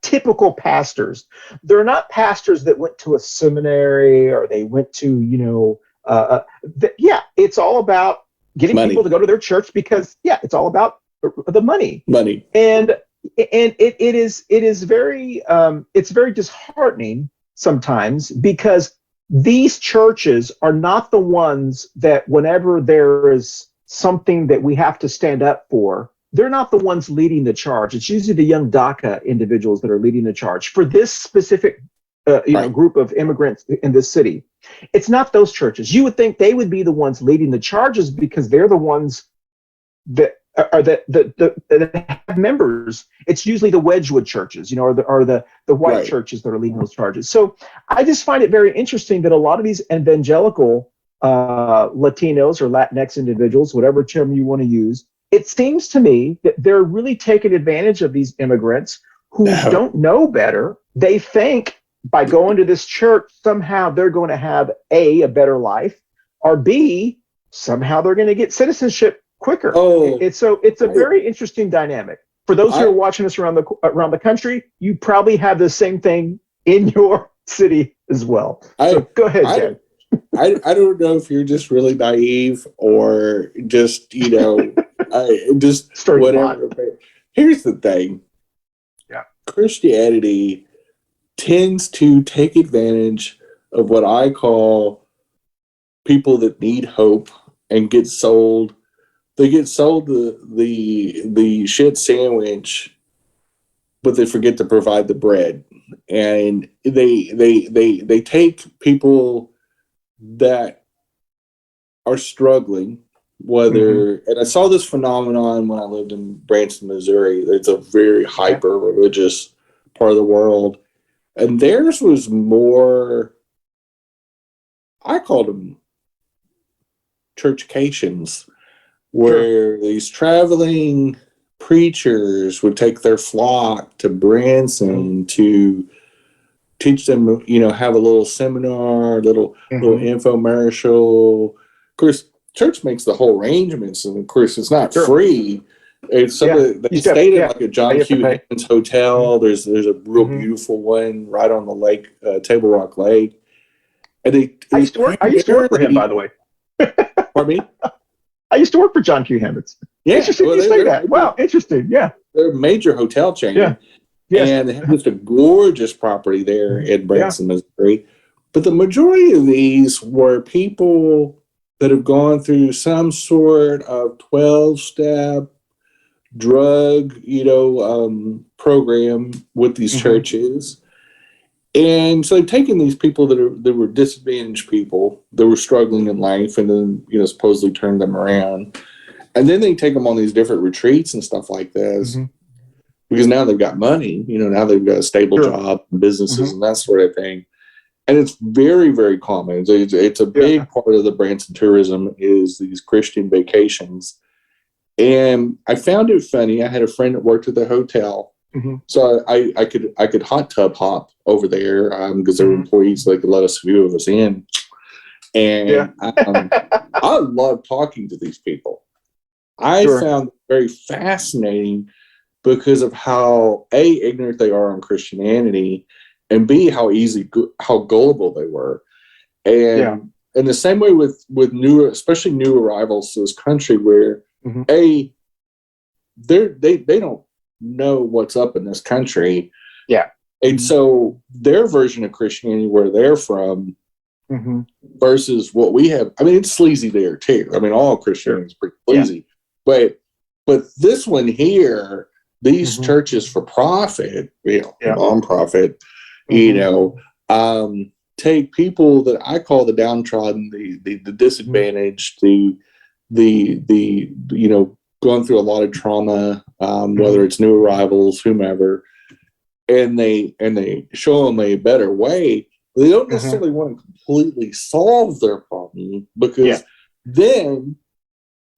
typical pastors. They're not pastors that went to a seminary or they went to, it's all about getting people to go to their church because it's all about the money. And it is very it's very disheartening sometimes because these churches are not the ones that whenever there is something that we have to stand up for, they're not the ones leading the charge. It's usually the young DACA individuals that are leading the charge for this specific group of immigrants in this city. It's not those churches. You would think they would be the ones leading the charges because they're the ones that are that have members. It's usually the Wedgwood churches, or the white churches that are leading those charges. So I just find it very interesting that a lot of these evangelical Latinos or Latinx individuals, whatever term you want to use, it seems to me that they're really taking advantage of these immigrants who don't know better. They think by going to this church, somehow they're going to have a better life, or B, somehow they're going to get citizenship quicker. It's a very interesting dynamic. For those who are watching us around the country, you probably have the same thing in your city as well. So go ahead, Jen. I don't know if you're just really naive or just, just whatever. Here's the thing. Christianity tends to take advantage of what I call people that need hope and get sold. They get sold the shit sandwich, but they forget to provide the bread. And they take people that are struggling, whether and I saw this phenomenon when I lived in Branson, Missouri. It's a very hyper religious part of the world. And theirs was more, I called them churchcations, where these traveling preachers would take their flock to Branson to teach them, have a little seminar, little infomercial. Of course, church makes the whole arrangements, and of course, it's not free. It's they stayed at like a John Q. Hammonds hotel. There's a real beautiful one right on the lake, Table Rock Lake. And I used to work for him, by the way. Pardon me? I used to work for John Q. Hammonds. Yeah, interesting you say that. Wow, interesting. Yeah, they're a major hotel chain. Yeah, and they have just a gorgeous property there in Branson, Missouri. But the majority of these were people that have gone through some sort of 12-step drug, program with these churches. And so they've taken these people that were disadvantaged people that were struggling in life, and then supposedly turned them around, and then they take them on these different retreats and stuff like this, because now they've got money, now they've got a stable job, businesses, and that sort of thing, and it's very, very common. It's a big part of the Branson tourism is these Christian vacations, and I found it funny. I had a friend that worked at the hotel. So I could hot tub hop over there because they were employees, so they could let us, a few of us in. And I love talking to these people. I found it very fascinating because of how A, ignorant they are on Christianity, and B, how gullible they were. And in the same way with especially new arrivals to this country, where A, they don't know what's up in this country. And so their version of Christianity, where they're from, versus what we have, it's sleazy there too. All Christianity is pretty sleazy. But this one here, these churches for profit, non-profit, take people that I call the downtrodden, the disadvantaged, the going through a lot of trauma, whether it's new arrivals, whomever, and they show them a better way. But they don't necessarily want to completely solve their problem, because then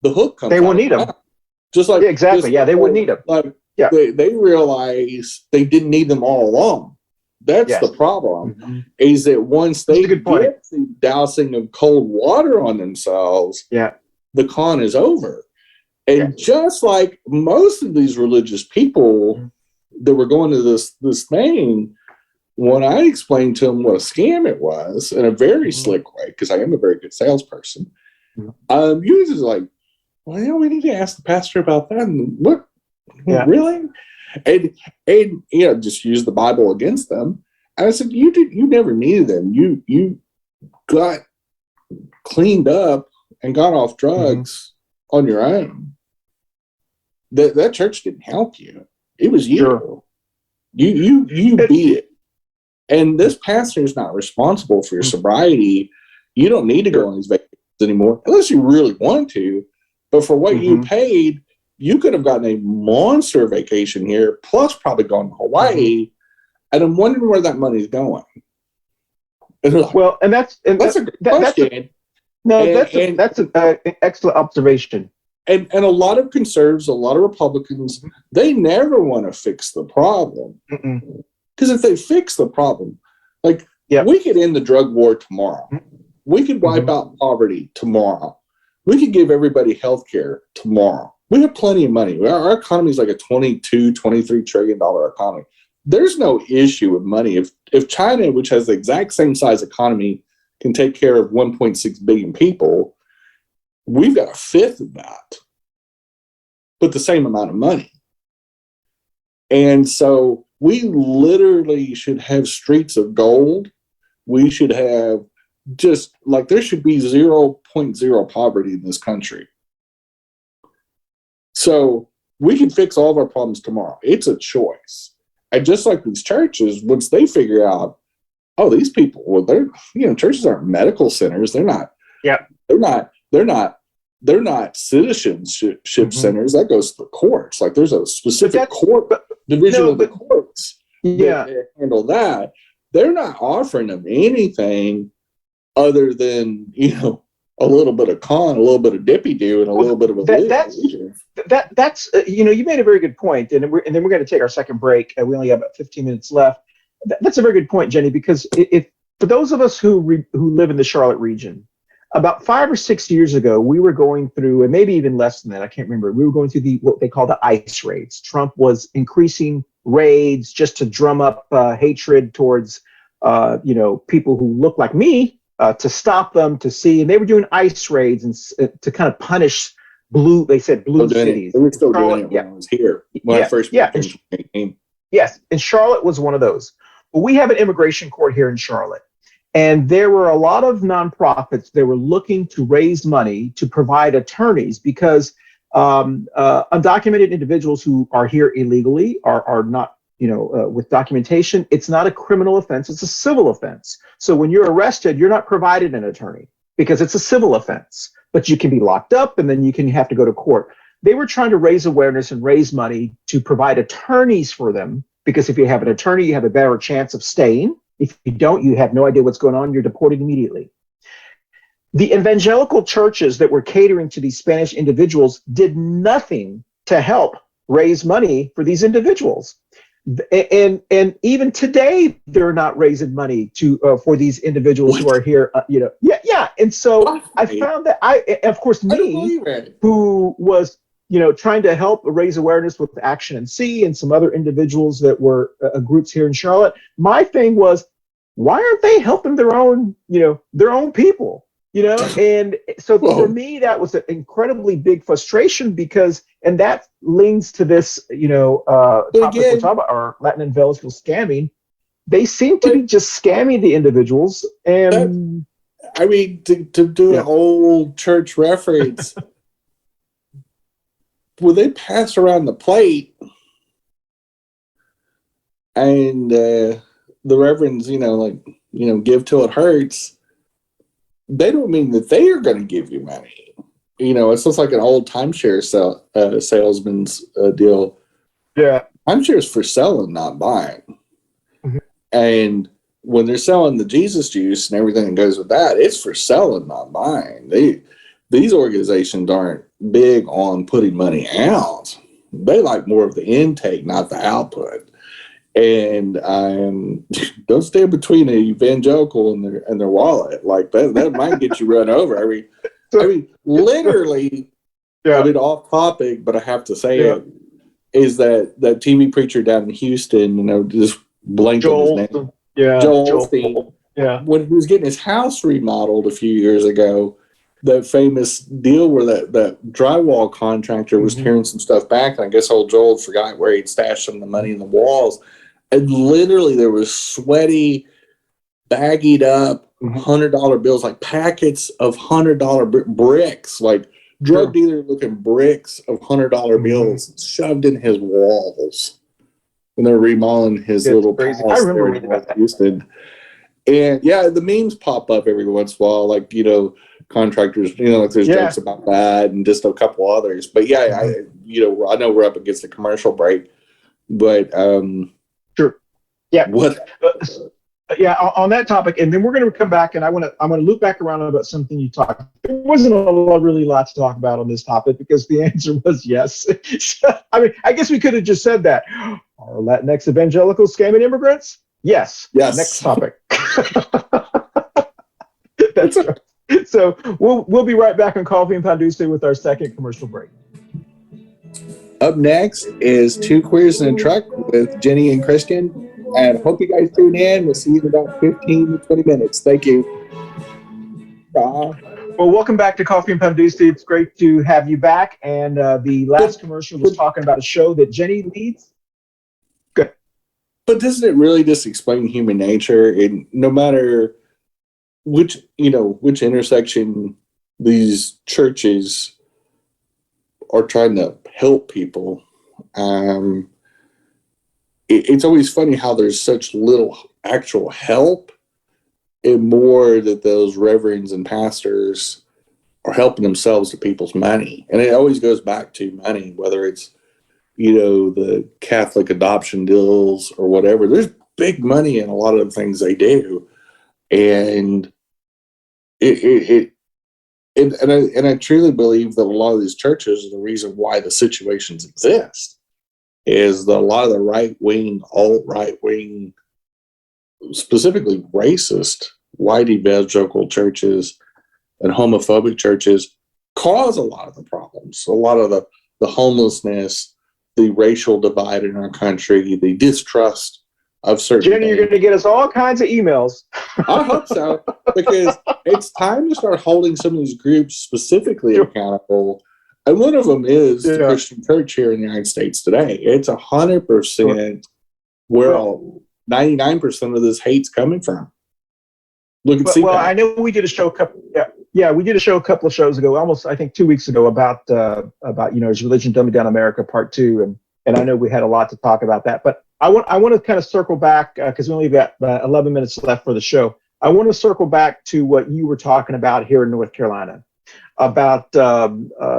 the hook comes. They won't need them. Just like they wouldn't need them. Like they realize they didn't need them all along. That's the problem. Is that once they get the dousing of cold water on themselves, the con is over. And just like most of these religious people that were going to this thing, when I explained to them what a scam it was in a very slick way, because I am a very good salesperson, you just like, well, we need to ask the pastor about that. And what? Really? And just use the Bible against them. And I said, you never needed them. You got cleaned up and got off drugs on your own. That church didn't help you. It was you. You beat it. And this pastor is not responsible for your sobriety. You don't need to go on these vacations anymore, unless you really want to. But for what you paid, you could have gotten a monster vacation here, plus probably gone to Hawaii. And I'm wondering where that money is going. Well, that's a good question. That's an excellent observation. And a lot of conservatives, a lot of Republicans, they never want to fix the problem. Because if they fix the problem, we could end the drug war tomorrow. We could wipe out poverty tomorrow. We could give everybody health care tomorrow. We have plenty of money. Our economy is like a $22, $23 trillion economy. There's no issue with money. If China, which has the exact same size economy, can take care of 1.6 billion people, we've got a fifth of that, but the same amount of money. And so we literally should have streets of gold. We should have just like there should be 0.0 poverty in this country. So we can fix all of our problems tomorrow. It's a choice. And just like these churches, once they figure out, oh, these people, well, they're, churches aren't medical centers. They're not. Yeah. They're not citizenship centers. That goes to the courts. Like there's a specific court division of the courts that handle that. They're not offering them anything other than, a little bit of con, a little bit of dippy do, and a little bit of a that's you made a very good point, and then we're going to take our second break. We only have about 15 minutes left. That's a very good point, Jenny, because if for those of us who live in the Charlotte region, about 5 or 6 years ago, we were going through, and maybe even less than that, I can't remember. We were going through what they call the ICE raids. Trump was increasing raids just to drum up hatred towards people who look like me. To stop them, to see, and they were doing ICE raids and to kind of punish blue cities. They were still doing it when I was here. When I first moved in 2018. Yes, and Charlotte was one of those. Well, we have an immigration court here in Charlotte, and there were a lot of nonprofits that were looking to raise money to provide attorneys because undocumented individuals who are here illegally are not with documentation. It's not a criminal offense. It's a civil offense. So when you're arrested, you're not provided an attorney because it's a civil offense, but you can be locked up and then you can have to go to court. They were trying to raise awareness and raise money to provide attorneys for them, because if you have an attorney, you have a better chance of staying. If you don't, you have no idea what's going on. You're deported immediately. The evangelical churches that were catering to these Spanish individuals did nothing to help raise money for these individuals. And even today, they're not raising money for these individuals who are here. And so I found that of course, me, who was trying to help raise awareness with Action and See and some other individuals that were groups here in Charlotte. My thing was, why aren't they helping their own people? And so for me, that was an incredibly big frustration and that leans to this, topic we're talking about, our Latin evangelical scamming. They seem to be just scamming the individuals. And to do a whole church reference, will they pass around the plate and the reverends, give till it hurts? They don't mean that they are going to give you money. It's just like an old timeshare salesman's deal. Yeah. Timeshares for selling, not buying. Mm-hmm. And when they're selling the Jesus juice and everything that goes with that, it's for selling, not buying. These organizations aren't big on putting money out. They like more of the intake, not the output. And don't stand between an evangelical and their wallet. Like that might get you run over. Literally. Off topic, but I have to say it is that TV preacher down in Houston. Just blank on his name. Joel Osteen. Yeah. When he was getting his house remodeled a few years ago, that famous deal where that drywall contractor was tearing some stuff back, and I guess old Joel forgot where he'd stashed some of the money in the walls. And literally there was sweaty, baggied up $100 bills, like packets of $100 bricks, like drug dealer looking bricks of $100 bills shoved in his walls when they're remodeling his little palace. I remember reading about that. Houston. And the memes pop up every once in a while, like, contractors, like there's jokes about that and just a couple others. But I know we're up against a commercial break, but sure. Yeah. What? On that topic, and then we're going to come back, and I'm going to loop back around about something you talked. There wasn't really lots to talk about on this topic because the answer was yes. I guess we could have just said that. Are Latinx evangelicals scamming immigrants? Yes. Next topic. That's right. So we'll be right back on Coffee and Pan Dulce with our second commercial break. Up next is Two Queers in a Truck with Jenny and Christian. And hope you guys tune in. We'll see you in about 15 to 20 minutes. Thank you. Bye. Well, welcome back to Coffee and Pan Dulce. It's great to have you back. And the last commercial was talking about a show that Jenny leads. Good. But doesn't it really just explain human nature? And no matter which intersection these churches are trying to help people, it's always funny how there's such little actual help and more that those reverends and pastors are helping themselves to people's money. And it always goes back to money, whether it's, the Catholic adoption deals or whatever. There's big money in a lot of the things they do. And I truly believe that a lot of these churches are the reason why the situations exist, is that a lot of the right-wing, alt-right-wing, specifically racist, white evangelical churches and homophobic churches cause a lot of the problems, a lot of the homelessness, the racial divide in our country, the distrust of certain Jenny, you're going to get us all kinds of emails. I hope so, because it's time to start holding some of these groups specifically accountable. And one of them is the Christian church here in the United States today. It's 100% where 99% of this hate's coming from. Look and see. Well, I know we did a show we did a show a couple of shows ago, almost I think 2 weeks ago, about is religion dumbing down America Part 2, and I know we had a lot to talk about that. But I want to kind of circle back because we only got 11 minutes left for the show. I want to circle back to what you were talking about here in North Carolina about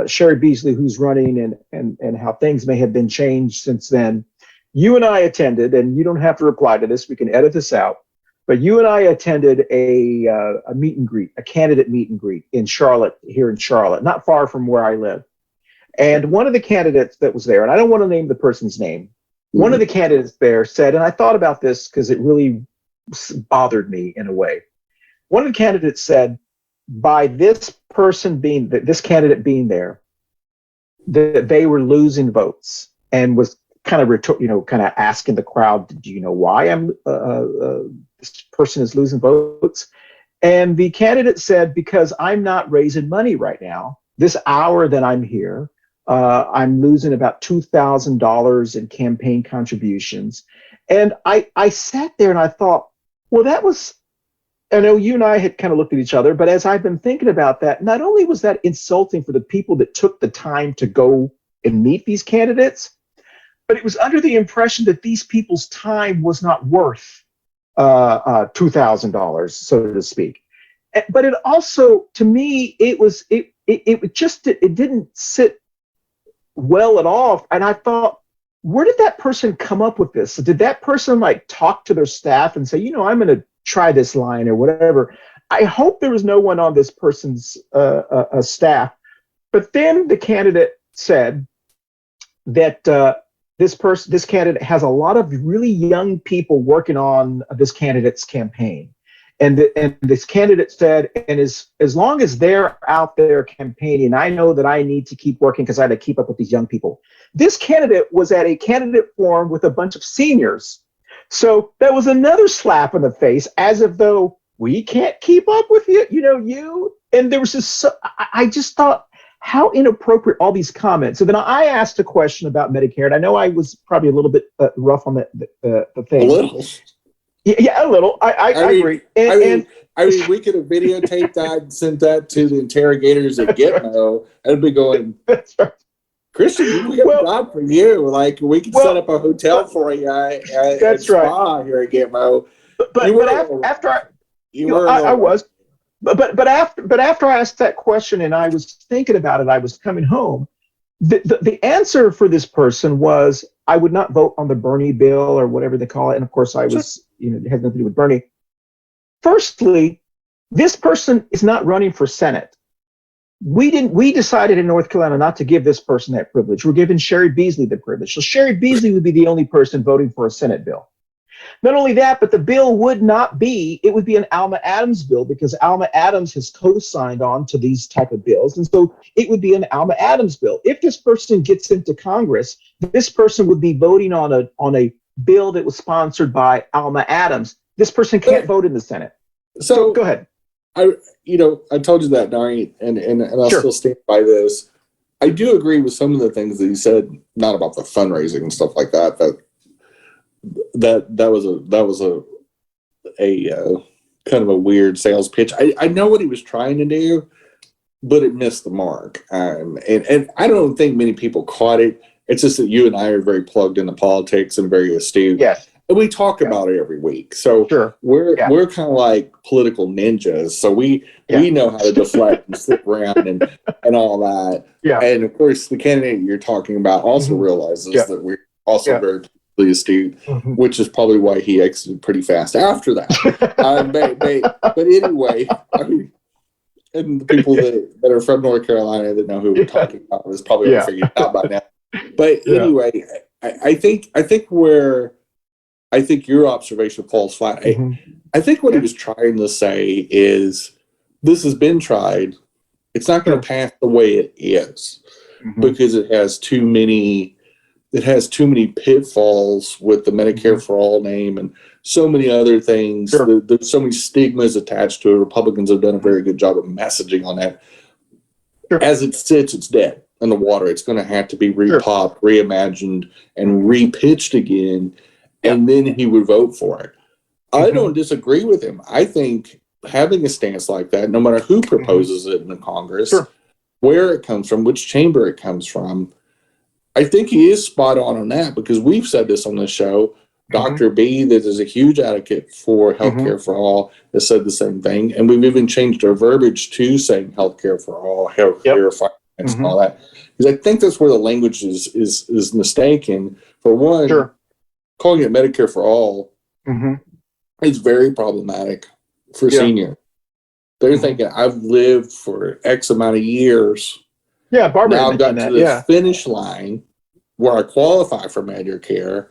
Sherry Beasley, who's running, and how things may have been changed since then. You and I attended, and you don't have to reply to this, we can edit this out, but you and I attended a meet and greet, a candidate meet and greet in Charlotte, not far from where I live. And one of the candidates that was there, and I don't want to name the person's name, one of the candidates there said, and I thought about this because it really bothered me in a way. One of the candidates said, by this candidate being there, that they were losing votes, and was kind of asking the crowd, do you know why this person is losing votes? And the candidate said, because I'm not raising money right now. This hour that I'm here, I'm losing about $2,000 in campaign contributions. And I sat there and I thought, well, I know you and I had kind of looked at each other, but as I've been thinking about that, not only was that insulting for the people that took the time to go and meet these candidates, but it was under the impression that these people's time was not worth $2,000, so to speak. But it also, to me, it didn't sit well at all. And I thought, where did that person come up with this? Did that person talk to their staff and say, I'm going to try this line or whatever? I hope there was no one on this person's staff. But then the candidate said that this candidate has a lot of really young people working on this candidate's campaign. And this candidate said, and as long as they're out there campaigning, I know that I need to keep working because I had to keep up with these young people. This candidate was at a candidate forum with a bunch of seniors. So that was another slap in the face, as if though we can't keep up with you, and there was this, I just thought, how inappropriate all these comments. So then I asked a question about Medicare, and I know I was probably a little bit rough on the thing. A little. Yeah, a little. I agree. We could have videotaped that and sent that to the interrogators at Gitmo, and be going, that's right. Christian, we got a job for you. We can set up a hotel for you at spa here at Gitmo. But after I asked that question and I was thinking about it, I was coming home. The answer for this person was, I would not vote on the Bernie bill or whatever they call it. And of course I was, it has nothing to do with Bernie. Firstly, this person is not running for Senate. We decided in North Carolina not to give this person that privilege. We're giving Sherry Beasley the privilege. So Sherry Beasley would be the only person voting for a Senate bill. Not only that, but the bill would be an Alma Adams bill, because Alma Adams has co-signed on to these type of bills. And so it would be an Alma Adams bill. If this person gets into Congress, this person would be voting on a bill that was sponsored by Alma Adams. This person can't vote in the Senate. So go ahead. I told you that, Nari, and I'll still stand by this. I do agree with some of the things that you said, not about the fundraising and stuff like that, but that was a kind of a weird sales pitch. I know what he was trying to do, but it missed the mark. And I don't think many people caught it. It's just that you and I are very plugged into politics and very astute. Yes. And we talk about it every week. So Sure. we're kind of like political ninjas. So we know how to deflect and slip around and all that. Yeah. And of course, the candidate you're talking about also realizes that we're also very politically astute, which is probably why he exited pretty fast after that. But anyway, I mean, and the people that are from North Carolina that know who we're talking about is probably already figured it out by now. But anyway, I think your observation falls flat. I think what he was trying to say is this has been tried. It's not going to pass the way it is because it has too many pitfalls with the Medicare for All name and so many other things. There's so many stigmas attached to it. Republicans have done a very good job of messaging on that. As it sits, it's dead in the water. It's going to have to be repopped, reimagined, and repitched again, and then he would vote for it. I don't disagree with him. I think having a stance like that, no matter who proposes it in the Congress, where it comes from, which chamber it comes from, I think he is spot on that, because we've said this on the show. Dr. B, that is a huge advocate for healthcare for all, has said the same thing. And we've even changed our verbiage to saying healthcare for all, healthcare finance and all that. Because I think that's where the language is mistaken. For one, calling it Medicare for all is very problematic for seniors. They're thinking, I've lived for X amount of years. Yeah, Barbara now I've got that. to the finish line where I qualify for Medicare.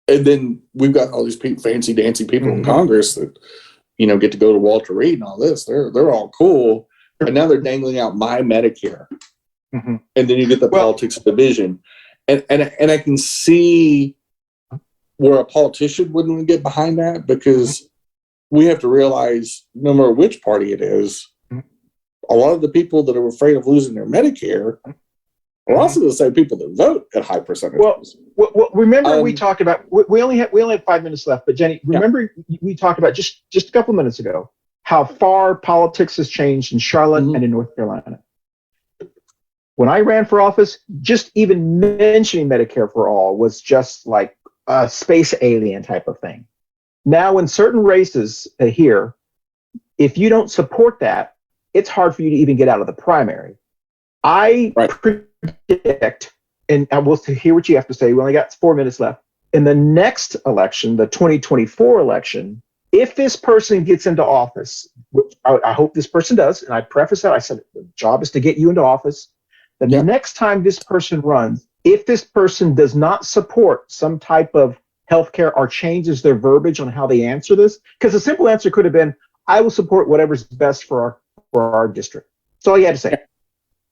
And then we've got all these fancy dancy people in Congress that, get to go to Walter Reed and all this. They're all cool. And now they're dangling out my Medicare. And then you get the politics division. And I can see where a politician wouldn't get behind that, because we have to realize, no matter which party it is, a lot of the people that are afraid of losing their Medicare are also the same people that vote at high percentages. Well, remember we talked about, we only have 5 minutes left, but Jenny, remember we talked about just a couple minutes ago how far politics has changed in Charlotte and in North Carolina. When I ran for office, just even mentioning Medicare for all was just like a space alien type of thing. Now, in certain races here, if you don't support that, it's hard for you to even get out of the primary. I predict, and I will hear what you have to say. We only got 4 minutes left. In the next election, the 2024 election, if this person gets into office, which I hope this person does, and I preface that, I said, the job is to get you into office. The next time this person runs, if this person does not support some type of healthcare or changes their verbiage on how they answer this, because the simple answer could have been, I will support whatever's best for our district. That's all you had to say.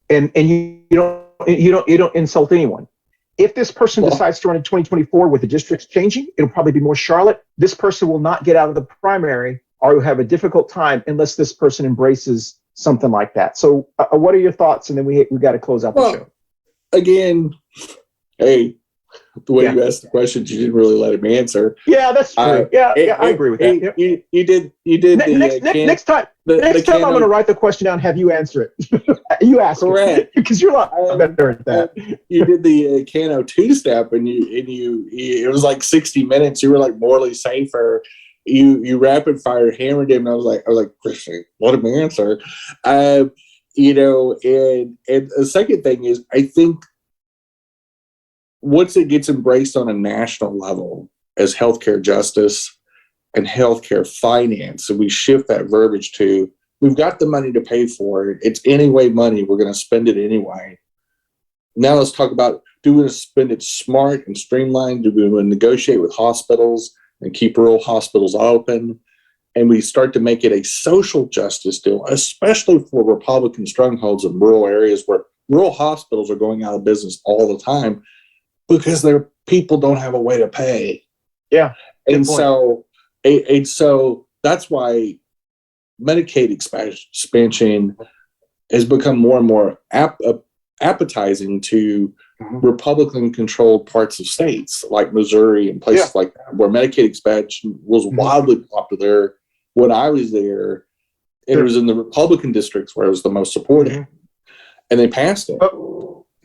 And you don't insult anyone. If this person decides to run in 2024 with the districts changing, it'll probably be more Charlotte. This person will not get out of the primary, or will have a difficult time unless this person embraces something like that. So what are your thoughts? And then we got to close out the show. Again, hey, the way you asked the questions, you didn't really let him answer. Yeah, that's true. I agree with that. You did. Next time I'm going to write the question down. Have you answer it? You ask it, because you're a lot better at that. You did the Cano two-step, and you it was like 60 minutes. You were like morally safer. You rapid fire hammered him, and I was like, Christian, let him answer. And the second thing is, I think once it gets embraced on a national level as healthcare justice and healthcare finance, and we shift that verbiage to, we've got the money to pay for it. It's anyway money. We're going to spend it anyway. Now let's talk about, do we want to spend it smart and streamlined? Do we want to negotiate with hospitals and keep rural hospitals open? And we start to make it a social justice deal, especially for Republican strongholds in rural areas where rural hospitals are going out of business all the time because their people don't have a way to pay. Yeah. And so that's why Medicaid expansion has become more and more appetizing to Republican-controlled parts of states like Missouri and places like that, where Medicaid expansion was wildly popular when I was there. It was in the Republican districts where it was the most supported, and they passed it.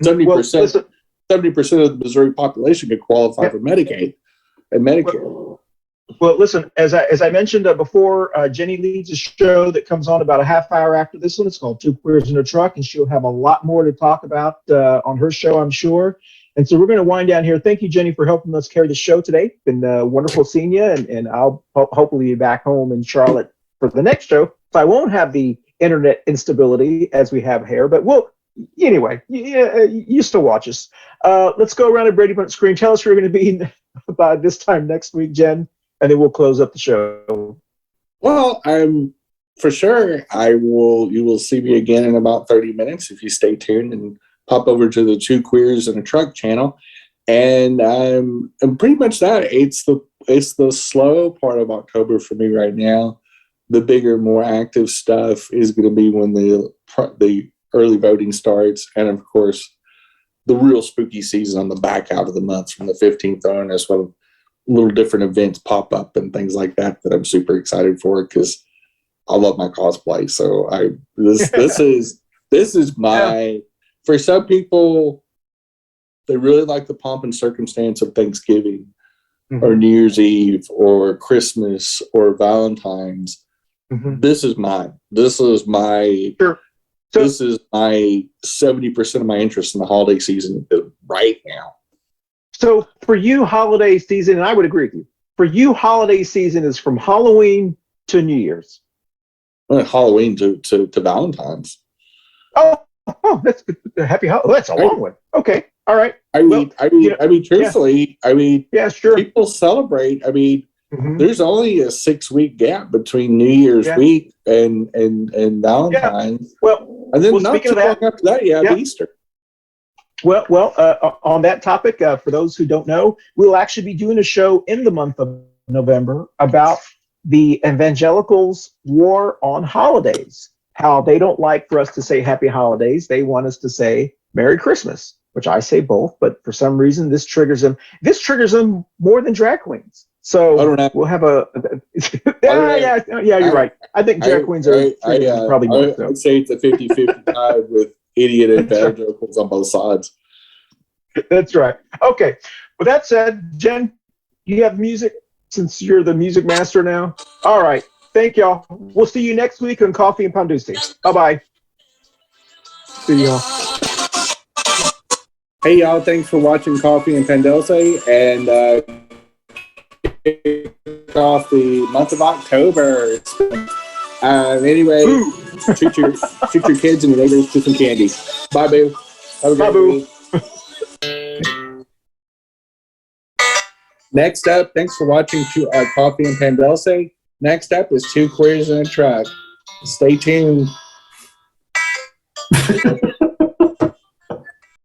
70% of the Missouri population could qualify for Medicaid and Medicare. Well, listen, as I mentioned before, Jenny leads a show that comes on about a half hour after this one. It's called Two Queers in a Truck, and she'll have a lot more to talk about on her show, I'm sure. And so we're going to wind down here. Thank you, Jenny, for helping us carry the show today. It's been wonderful seeing you, and I'll hopefully be back home in Charlotte for the next show. So I won't have the internet instability as we have here, but anyway, you still watch us. Let's go around and Brady Bunch screen. Tell us where you're going to be by this time next week, Jen. And then we'll close up the show. Well, for sure. You will see me again in about 30 minutes if you stay tuned and pop over to the Two Queers in a Truck channel. And pretty much that. It's the slow part of October for me right now. The bigger, more active stuff is going to be when the early voting starts, and of course, the real spooky season on the back out of the month from the 15th on. That's when little different events pop up and things like that I'm super excited for, because I love my cosplay. So this is my, for some people, they really like the pomp and circumstance of Thanksgiving or New Year's Eve or Christmas or Valentine's. This is mine. This is my 70% of my interest in the holiday season right now. So for you, holiday season, and I would agree with you, for you, holiday season is from Halloween to New Year's. Halloween to Valentine's. Oh, that's good. Happy Halloween. That's a long one. Okay. All right. I mean, truthfully, sure. People celebrate. I mean, there's only a 6-week gap between New Year's week and Valentine's. Well, and then not speaking too of long after that, you have Easter. Well, on that topic, for those who don't know, we'll actually be doing a show in the month of November about the evangelicals' war on holidays, how they don't like for us to say happy holidays. They want us to say Merry Christmas, which I say both, but for some reason this triggers them. This triggers them more than drag queens. So we'll have you're right. I think drag queens are probably more. I would say it's a 50-50 with idiot evangelicals on both sides. That's right. Okay. With that said, Jen, you have music since you're the music master now. All right. Thank y'all. We'll see you next week on Coffee and Pan Dulce. Bye-bye. See y'all. Hey, y'all. Thanks for watching Coffee and Pan Dulce. And kick off the month of October. Anyway, treat your kids and your neighbors to some candy. Bye, boo. Have a great week. Next up, thanks for watching Coffee and Pan Dulce. Next up is Two Queers in a Truck. Stay tuned.